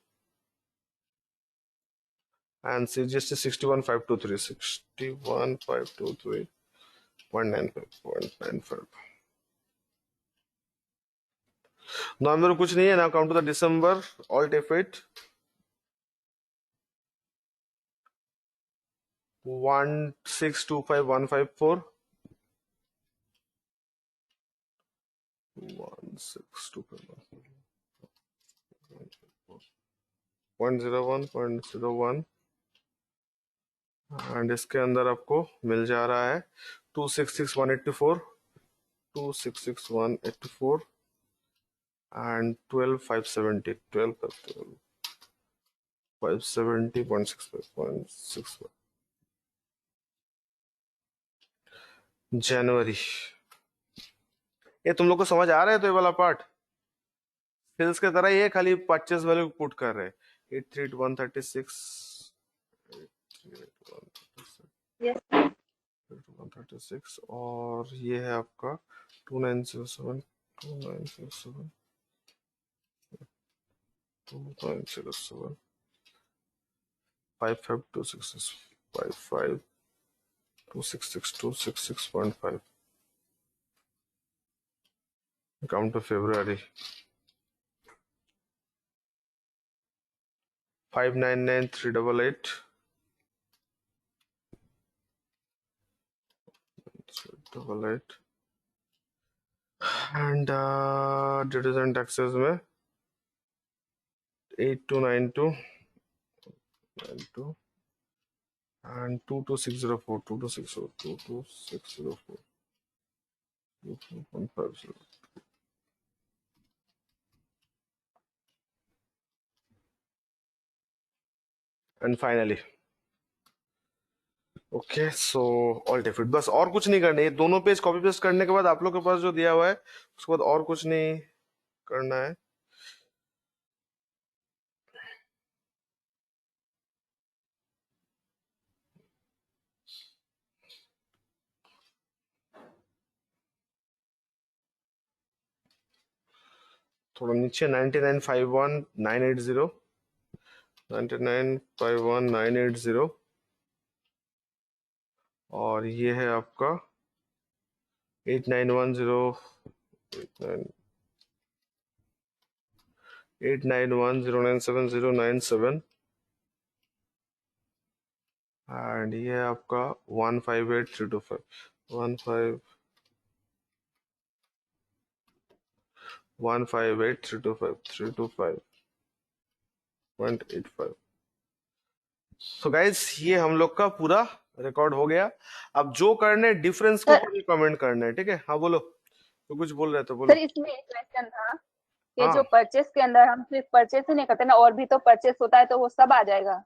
and CGST 61,523, 61,523.95. नवंबर में कुछ नहीं है। Now come to the December, alt F8। 1,625,154, 1,625,154.01.01। And इसके अंदर आपको मिल जा रहा है 266,184, 266,184 एंड 12,570, 12,570। 570.65. जनवरी, ये तुम लोग को समझ आ रहा है? तो ये वाला पार्ट सेल्स के तरह ही है, खाली परचेस वैल्यू पुट कर रहे हैं। 83136, यस 136, और ये है आपका 2907, 2907, 2907, 55266, 55266, 266.5, account of February, 599,388, 388, and duties and taxes में 8292 and 22604, 22604, 22604, and finally okay so all डेफिट, बस और कुछ नहीं करना है। ये दोनों पेज कॉपी पेस्ट करने के बाद आप लोग के पास जो दिया हुआ है उसके बाद और कुछ नहीं करना है। थोड़ा नीचे 9951,980, 9951,980, और ये है आपका 8910, 891097,097, एंड ये है आपका 158,325, 158,325, 325.85। सो गाइस, ये हम लोग का पूरा रिकॉर्ड हो गया। अब जो करने डिफरेंस के सर। ऊपर कमेंट करना है, ठीक है? हाँ बोलो, तो कुछ बोल रहे तो सर बोलो। इसमें एक क्वेश्चन था कि हाँ, जो परचेस के अंदर हम सिर्फ परचेस ही नहीं करते ना, और भी तो परचेस होता है, तो वो सब आ जाएगा?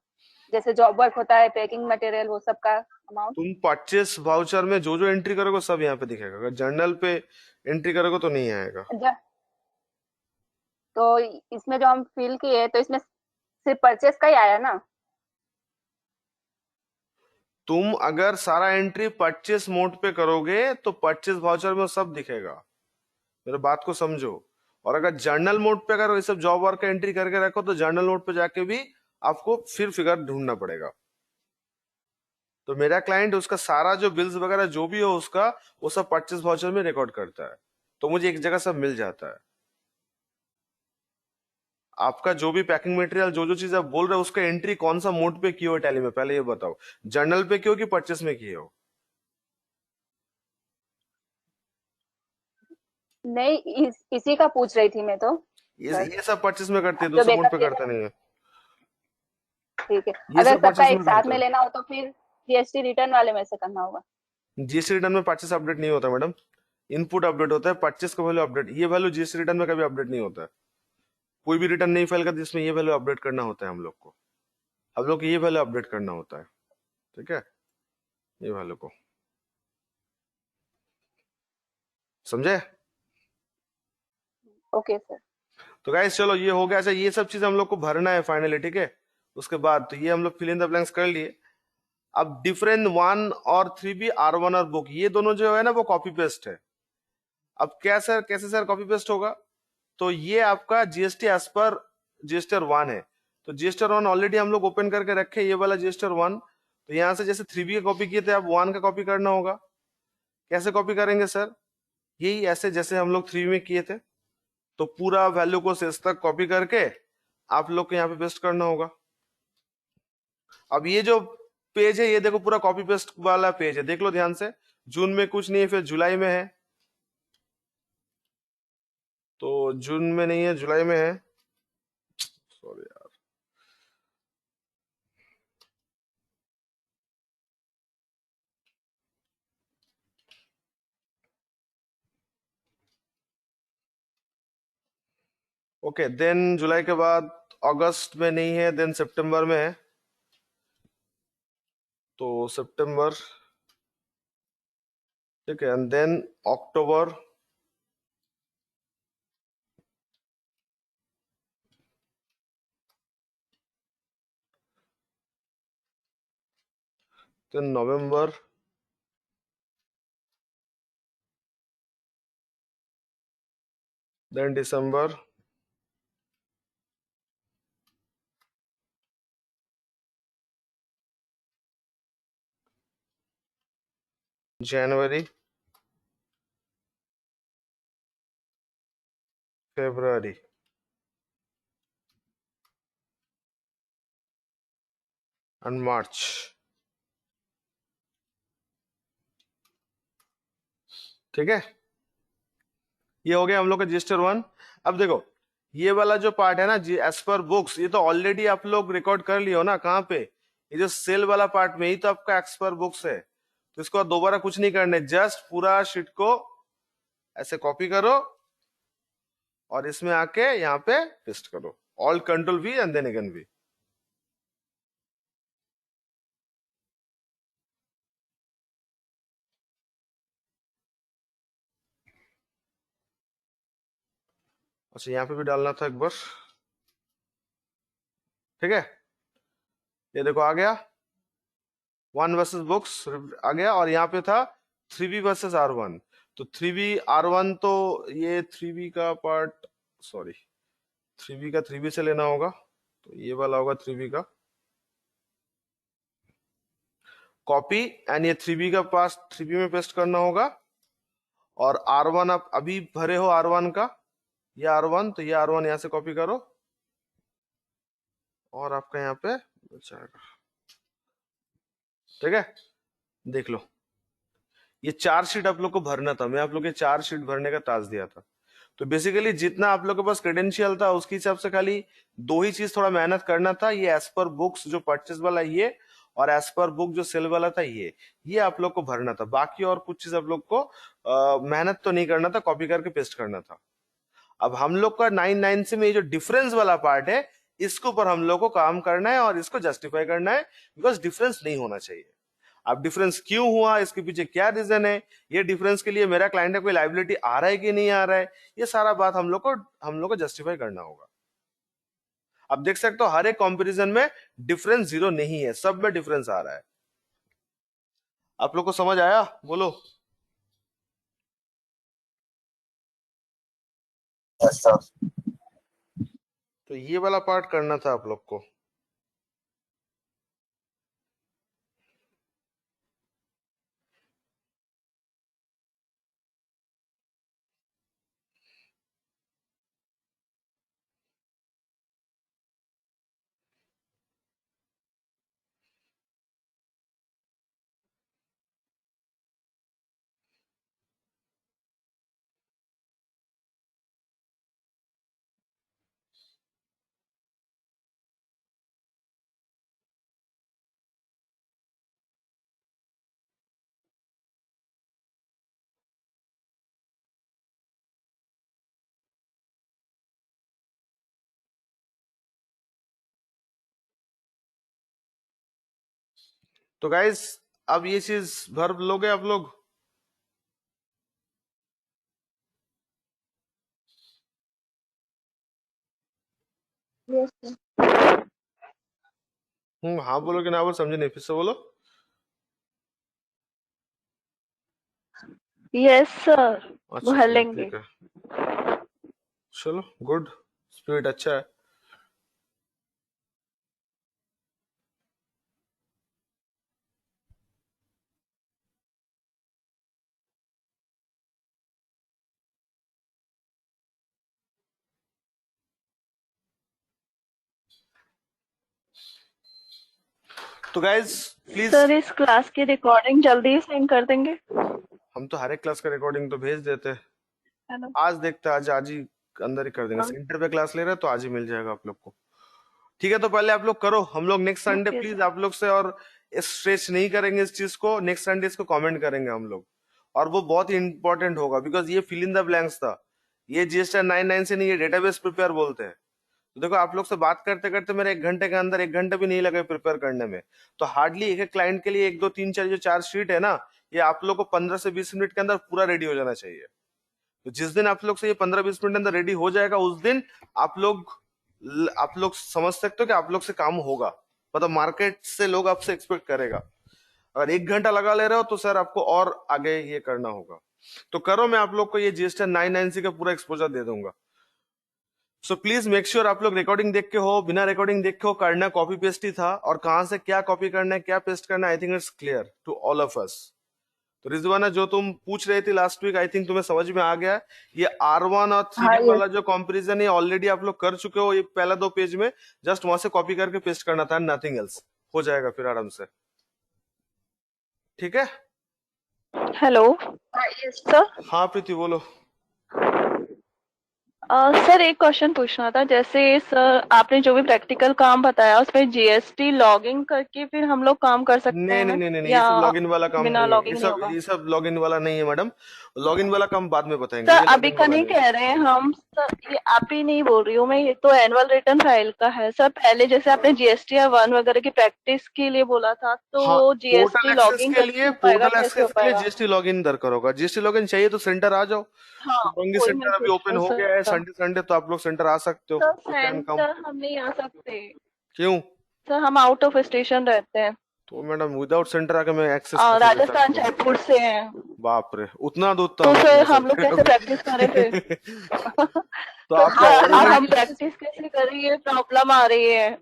जैसे जॉब वर्क होता है, पैकिंग मटेरियल, वो सब का अमाउंट। तुम परचेस वाउचर में जो जो एंट्री करोगे सब यहाँ पे दिखेगा। अगर जर्नल पे एंट्री करोगे तो नहीं आएगा। तो इसमें जो हम फिल किए तो इसमें सिर्फ परचेस का ही आया ना? तुम अगर सारा एंट्री परचेस मोड पे करोगे तो परचेस वाउचर में सब दिखेगा। मेरे बात को समझो। और अगर जर्नल मोड पे अगर ये सब जॉब वर्क का एंट्री करके रखो तो जर्नल मोड पे जाके भी आपको फिर फिगर ढूंढना पड़ेगा। तो मेरा क्लाइंट उसका सारा जो बिल्स वगैरह जो भी हो उसका, वो सब परचेस वाउचर में रिकॉर्ड करता है, तो मुझे एक जगह सब मिल जाता है। आपका जो भी पैकिंग मटेरियल जो जो चीज आप बोल रहे हो उसका एंट्री कौन सा मोड पे किए हो टैली में, पहले ये बताओ। जर्नल पे किए हो कि परचेस में किए हो? नहीं, इसी का पूछ रही थी मैं तो सर। ये सब परचेस में करते आप हैं, जो दूसरे मोड पे बैकअप दे करते रहे नहीं है। हैं, ठीक है। ये अगर सब सबका परचेस एक में साथ करता में है। लेना हो तो फिर जीएसटी रिटर्न वाले में से करना होगा? जीएसटी रिटर्न में परचेस अपडेट नहीं होता मैडम, इनपुट अपडेट होता है, परचेस का वैल्यू अपडेट। ये वैल्यू जीएसटी रिटर्न में कभी अपडेट नहीं होता है। कोई भी रिटर्न नहीं फाइल करते जिसमें ये वैल्यू अपडेट करना होता है हम लोग को। हम लोग को ये वैल्यू अपडेट करना होता है, ठीक है? ये वैल्यू को समझे? Okay sir. तो गाइस चलो ये हो गया। अच्छा, ये सब चीज हम लोग को भरना है फाइनली, ठीक है? उसके बाद तो ये हम लोग फिल इन द ब्लैंक्स कर लिए। अब डिफरेंट 1 और 3 भी R1 और बुक, ये दोनों जो है ना वो कॉपी पेस्ट है। अब क्या सर, कैसे सर कॉपी पेस्ट होगा? तो ये आपका जीएसटी एज पर GST-R1 है। तो GST-R1 ऑलरेडी हम लोग ओपन करके रखे, ये वाला GST-R1। तो यहाँ से जैसे 3B का कॉपी किए थे, अब 1 का कॉपी करना होगा। कैसे कॉपी करेंगे सर? यही ऐसे जैसे हम लोग 3B में किए थे। तो पूरा वैल्यू को शेष तक कॉपी करके आप लोग को यहाँ पे पेस्ट करना होगा। अब ये जो पेज है ये देखो पूरा कॉपी पेस्ट वाला पेज है, देख लो ध्यान से। जून में कुछ नहीं है, फिर जुलाई में है, तो जून में नहीं है, जुलाई में है। सॉरी यार। ओके देन जुलाई के बाद अगस्त में नहीं है, देन सितंबर में है, तो सितंबर, ठीक है, एंड देन अक्टूबर, देन नवंबर, देन दिसंबर, जनवरी, फरवरी एंड मार्च। ठीक है, ये हो गया हम लोग का रजिस्टर 1। अब देखो ये वाला जो पार्ट है ना जी, एज पर बुक्स, ये तो ऑलरेडी आप लोग रिकॉर्ड कर लियो ना, कहाँ पे, ये जो सेल वाला पार्ट में ही तो आपका एज पर बुक्स है, तो इसको दोबारा कुछ नहीं करने, जस्ट पूरा शीट को ऐसे कॉपी करो और इसमें आके यहाँ पे पेस्ट करो, all control V and then again V. अच्छा यहाँ पे भी डालना था एक बार, ठीक है, ये देखो आ गया 1 वर्सेस बुक्स आ गया, और यहाँ पे था 3B वर्सेस R1, तो 3B R1, तो ये 3B का पार्ट, सॉरी 3B का 3B से लेना होगा, तो ये वाला होगा 3B का कॉपी, एंड ये 3B का पास 3B में पेस्ट करना होगा, और R1 आप अभी भरे हो R1 का, ये R1, तो ये R1 यहाँ से कॉपी करो और आपका यहाँ पे बच जाएगा, ठीक है। देख लो ये 4 शीट आप लोग को भरना था, मैं आप लोग के 4 शीट भरने का टास्क दिया था, तो बेसिकली जितना आप लोग के पास क्रेडेंशियल था उसके हिसाब से खाली 2 ही चीज थोड़ा मेहनत करना था, ये एज पर बुक्स जो परचेज वाला ये, और एज पर बुक जो सेल वाला था ये आप लोग को भरना था, बाकी और कुछ चीज आप लोग को मेहनत तो नहीं करना था, कॉपी करके पेस्ट करना था। अब हम लोग का 9 से में ये जो डिफरेंस वाला पार्ट है, इसके ऊपर हम लोग को काम करना है और इसको जस्टिफाई करना है, बिकॉज डिफरेंस नहीं होना चाहिए। अब डिफरेंस क्यों हुआ, इसके पीछे क्या रीजन है, ये डिफरेंस के लिए मेरा क्लाइंट है कोई लाइबिलिटी आ रहा है कि नहीं आ रहा है, ये सारा बात हम लोग को जस्टिफाई करना होगा। अब देख सकते हो हर एक कंपैरिजन में डिफरेंस 0 नहीं है, सब में डिफरेंस आ रहा है। आप लोग को समझ आया, बोलो। तो ये वाला पार्ट करना था आप लोग को। तो गाइस अब ये चीज भर लोगे आप लोग। Yes sir. हाँ बोलोगे ना, बोलो, समझे नहीं, फिर से बोलो। यस सर, अच्छा भर चलो लेंगे। ठीक है, चलो गुड, स्पिरिट अच्छा है। तो गाइज प्लीज, सर इस क्लास की रिकॉर्डिंग जल्दी ही सेंड कर देंगे। हम तो हर एक क्लास का रिकॉर्डिंग तो भेज देते हैं, है ना। आज देखते हैं, आज ही अंदर ही कर देंगे, हाँ। सेंटर पे क्लास ले रहे हैं तो आज ही मिल जाएगा आप लोग को। ठीक है, तो पहले आप लोग करो, हम लोग next Sunday okay please sir. आप लोग से और स्ट्रेच नहीं करेंगे इस चीज को, नेक्स्ट संडे इसको कमेंट करेंगे हम लोग, और वो बहुत ही इंपॉर्टेंट होगा, बिकॉज ये फिल इन द ब्लैंक्स था, ये GST 9 से नहीं, ये डेटाबेस प्रिपेयर बोलते हैं, तो देखो आप लोग से बात करते करते मेरे 1 घंटे के अंदर 1 घंटे भी नहीं लगे प्रिपेयर करने में। तो हार्डली एक एक क्लाइंट के लिए 1 2 3 4 जो 4 शीट है ना, ये आप लोग को 15 से 20 मिनट के अंदर पूरा रेडी हो जाना चाहिए। तो जिस दिन आप लोग से ये 15 20 मिनट के अंदर रेडी हो जाएगा, उस दिन आप लोग समझ सकते हो कि आप लोग से काम होगा। मतलब मार्केट से लोग आपसे एक्सपेक्ट करेगा। अगर 1 घंटा लगा ले रहे हो तो सर आपको और आगे ये करना होगा। तो करो, मैं आप लोग को ये GST 990 का पूरा एक्सपोजर दे दूंगा। सो प्लीज मेक श्योर आप लोग रिकॉर्डिंग देख के हो, बिना रिकॉर्डिंग देख के हो, करना कॉपी पेस्ट ही था, और कहां से क्या कॉपी करना है क्या पेस्ट करना है, I think it's clear to all of us. तो रिजवाना, जो तुम पूछ रहे थे लास्ट वीक, आई थिंक तुम्हें समझ में आ गया है। ये R1 और 3D हाँ ये वाला जो कंपैरिजन है ऑलरेडी आप लोग कर चुके हो, ये पहला 2 पेज में जस्ट वहां से कॉपी करके पेस्ट करना था, नथिंग एल्स। हो जाएगा फिर आराम से, ठीक है। Hello yes sir. हाँ प्रीति बोलो। सर एक क्वेश्चन पूछना था, जैसे सर आपने जो भी प्रैक्टिकल काम बताया उसमें जीएसटी लॉगिन करके फिर हम लोग काम कर सकते नहीं हैं नहीं ना, नहीं नहीं नहीं, ये या सब लॉगिन वाला काम बिना नहीं है। लॉगिन नहीं होगा? ये सब लॉगिन वाला नहीं है मैडम। लॉगिन वाला काम बाद में बताएंगे, सर ये अभी लॉगिन का वाला नहीं नहीं है। कह रहे हैं हम सर, ये आप ही नहीं बोल रही हूँ मैं, ये तो एनुअल रिटर्न फाइल का है सर। पहले जैसे आपने जीएसटी या वन वगैरह की प्रैक्टिस के लिए बोला था, हाँ, तो जीएसटी लॉगिन कैसे हो पाएगा, कैसे हो पाएगा? GST लॉगिन दरकार होगा। GST लॉगिन चाहिए तो सेंटर आ जाओ। हाँ शुभंगी वही मैं सेंटर अभी पूछ रही ओपन हूँ हो गया है, सर। संडे संडे तो आप लोग सेंटर आ सकते हो। Sir you can come. Centre हम नहीं आ सकते क्यों? सर, हम आउट ऑफ स्टेशन रहते हैं। तो मैडम विदाउट सेंटर आके मैं एक्सेस कैसे दे राजस्थान सकता हूँ? जयपुर से हैं। बाप रे, उतना दूर तो तो हम नहीं सर आ हम लोग सकते कैसे प्रैक्टिस करें फिर? अभी। तो तो आपका सर अब हम ऑनलाइन, प्रैक्टिस कैसे करें, ये प्रॉब्लम आ रही है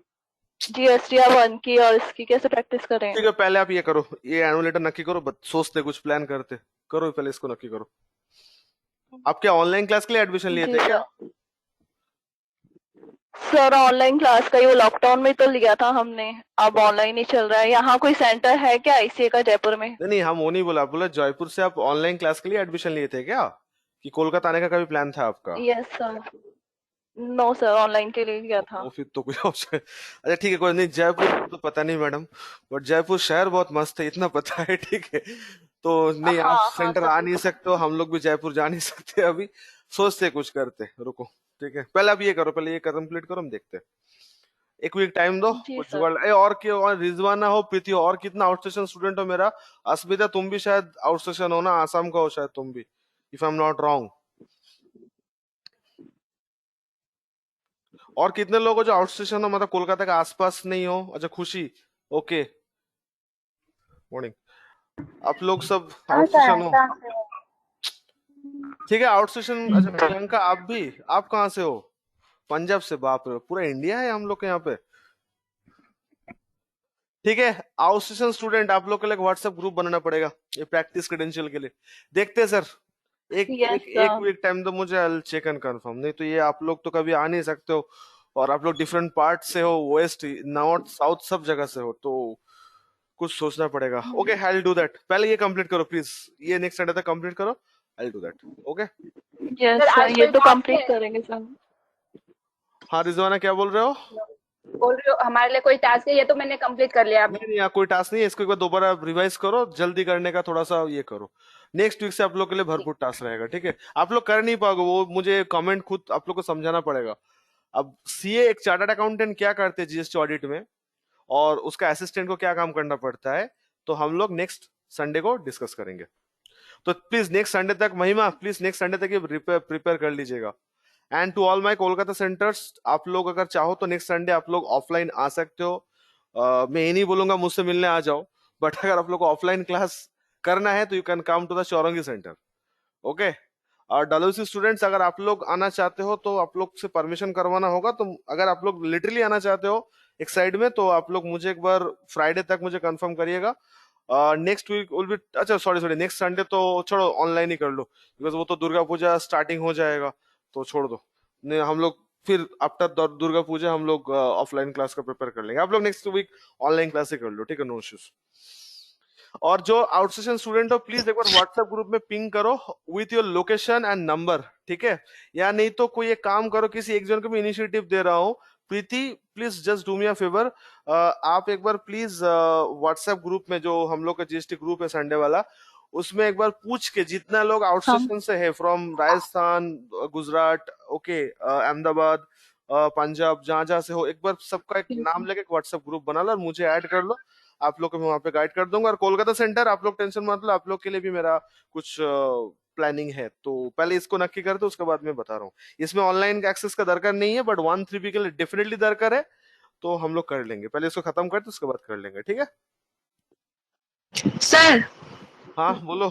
जीएसटी या वन की, और इसकी कैसे प्रैक्टिस करें? ठीक है पहले आप ये करो, ये एनुअल लेटर नक्की करो, सोचते कुछ प्लान करते। करो पहले इसको नक्की करो। आप क्या ऑनलाइन क्लास के लिए एडमिशन लिए जी थे क्या? सर। सर ऑनलाइन क्लास का ही वो लॉकडाउन में तो लिया था हमने, अब ऑनलाइन ही चल रहा है। यहाँ कोई सेंटर है क्या आईसीए का जयपुर में? नहीं नहीं, हम वो नहीं बोला, बोला जयपुर से आप ऑनलाइन क्लास के लिए एडमिशन लिए थे क्या, कि कोलकाता आने का कभी प्लान था आपका? Yes sir. No sir, online के लिए लिया था। वो फिर तो कोई ऑप्शन। अच्छा ठीक है, कोई नहीं, जयपुर तो पता नहीं मैडम, बट जयपुर शहर बहुत मस्त है, इतना पता है, ठीक है। तो नहीं, आप हाँ हाँ सेंटर आ सर। नहीं सकते हो, हम लोग भी जयपुर जा नहीं सकते अभी। सोचते कुछ करते, रुको। ठीक है, पहले आप ये करो, पहले ये कंप्लीट करो, हम देखते हैं। 1 वीक टाइम दो, जी कुछ सर। जुगाड़। और क्यों, और रिजवाना हो, प्रीति हो, और कितना आउटस्टेशन स्टूडेंट हो मेरा? अस्मिता, तुम भी शायद आउटस्टेशन हो ना, आसाम का हो शायद तुम भी, if I am not wrong. और कितने लोग हो जो आउटस्टेशन हो, मतलब कोलकाता के आसपास नहीं हो? अच्छा खुशी, ओके, मॉर्निंग। आप लोग सब आसान आउटस्टेशन हो, आसान से ठीक है, आउटस्टेशन। अच्छा प्रियंका, आप भी, आप कहाँ से हो? पंजाब से? बाप रे, पूरा इंडिया है हम लोग के यहाँ पे। ठीक है, आउटस्टेशन स्टूडेंट, आप लोग के लिए व्हाट्सएप ग्रुप बनाना पड़ेगा ये प्रैक्टिस क्रेडेंशियल के लिए। देखते हैं सर, एक यस एक एक सर। वीक टाइम दो मुझे, आई चेक एंड कंफर्म। नहीं तो ये आप लोग तो कभी आ नहीं सकते हो, और आप लोग डिफरेंट पार्ट से हो, वेस्ट नॉर्थ साउथ सब जगह से हो, तो कुछ सोचना पड़ेगा। Okay, I do that. पहले ये कंप्लीट करो प्लीज, ये नेक्स्ट संडे तक कंप्लीट करो, I do that. Okay. Yes sir sir, आज ये कोई तो टास्क कंप्लीट है? करेंगे सर। हाँ रिजवाना, क्या बोल रहे हो? बोल रही हो हमारे लिए कोई टास्क है? ये तो मैंने कंप्लीट कर लिया। नहीं नहीं, यहाँ कोई टास्क नहीं है, इसको एक बार दोबारा रिवाइज करो, जल्दी करने का थोड़ा सा ये करो। नेक्स्ट वीक से आप लोग के लिए भरपूर टास्क रहेगा, ठीक है। आप लोग कर नहीं पाओगे, वो मुझे कमेंट खुद आप लोग को समझाना पड़ेगा। अब सीए एक चार्टर्ड अकाउंटेंट क्या करते हैं जीएसटी ऑडिट में, और उसका असिस्टेंट को क्या काम करना पड़ता है, तो हम लोग नेक्स्ट संडे को डिस्कस करेंगे। तो प्लीज नेक्स्ट संडे तक, महिमा प्लीज नेक्स्ट संडे तक ये प्रिपेयर कर लीजिएगा। And to all my Kolkata centres, आप लोग अगर चाहो तो नेक्स्ट संडे आप लोग ऑफलाइन आ सकते हो। मैं ये नहीं बोलूंगा मुझसे मिलने आ जाओ, बट अगर आप लोग को ऑफलाइन क्लास करना है तो you can come to the Chowringhee center. Okay. और डब्ल्यूसी स्टूडेंट्स, अगर आप लोग आना चाहते हो तो आप लोग से परमिशन करवाना होगा। तो अगर आप लोग लिटरली आना चाहते हो एक साइड में, तो आप लोग मुझे एक बार फ्राइडे तक मुझे कंफर्म करिएगा। नेक्स्ट वीक विल बी, अच्छा सॉरी सॉरी, नेक्स्ट संडे तो छोड़ो, ऑनलाइन ही कर लो, बिकॉज वो तो दुर्गा पूजा स्टार्टिंग हो जाएगा, तो छोड़ दो। नहीं, हम लोग फिर आफ्टर दुर्गा पूजा हम लोग ऑफलाइन क्लास का प्रिपेयर कर लेंगे। आप लोग नेक्स्ट वीक ऑनलाइन क्लास ही कर लो, ठीक है, नो इश्यूज। और जो आउटस्टेशन स्टूडेंट हो, प्लीज एक बार व्हाट्सएप ग्रुप में पिंग करो with your location and number, ठीक है। या नहीं तो कोई एक काम करो, किसी एक जन को भी इनिशिएटिव दे रहा हूँ, Preeti please just do me a favour, आप एक बार प्लीज व्हाट्सएप ग्रुप में, जो हम लोग का जीएसटी ग्रुप है संडे वाला, उसमें एक बार पूछ के, जितना लोग हम आउटस्टेशन से है फ्रॉम राजस्थान, गुजरात, ओके, अहमदाबाद, पंजाब, जहां जहां से हो, एक बार सबका एक नाम लेके एक व्हाट्सएप ग्रुप बना लो और मुझे ऐड कर लो। आप लोग को मैं वहां पे गाइड कर दूंगा। और कोलकाता सेंटर आप लोग टेंशन मत लो, आप लोग के लिए भी मेरा कुछ प्लानिंग है। तो पहले इसको नक्की करते, उसके बाद मैं बता रहा हूँ। इसमें ऑनलाइन एक्सेस का दरकार नहीं है, बट 1-3 के लिए डेफिनेटली दरकार है। तो हम लोग कर लेंगे, पहले इसको खत्म करते उसके बाद कर लेंगे, ठीक है? सर हाँ बोलो।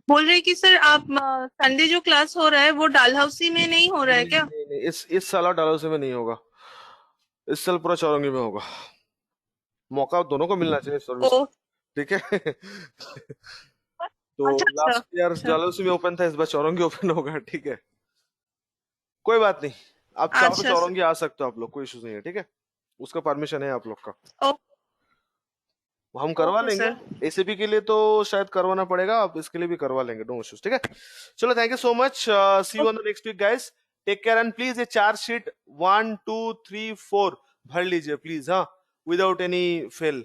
बोल रहे कि सर आप संडे जो क्लास हो रहा है वो डालहौसी में नहीं हो रहा है नहीं क्या? नहीं नहीं, इस साल डालहौसी में नहीं होगा, इस साल पूरा चौरंगी में होगा। मौका दोनों को मिलना चाहिए सर्विस, ओ ठीक है? तो अच्छा अच्छा लास्ट ईयर अच्छा डालहौसी में ओपन था, इस बार चौरंगी ओपन होगा, ठीक है? कोई बात नहीं, आप चाहो तो अच्छा सर चौरंगी आ सकते हो आप लोग, कोई इशू नहीं है, ठीक है? उसका परमिशन है आप लोग का, ओ हम करवा ओके लेंगे। सर एसीपी के लिए तो शायद करवाना पड़ेगा, आप इसके लिए भी करवा लेंगे, नो इश्यूज, ठीक है? चलो, thank you so much, see you on the next week guys, take care and please ये चार्जशीट 1 2 3 4 भर लीजिए प्लीज, हाँ, विदाउट एनी फेल।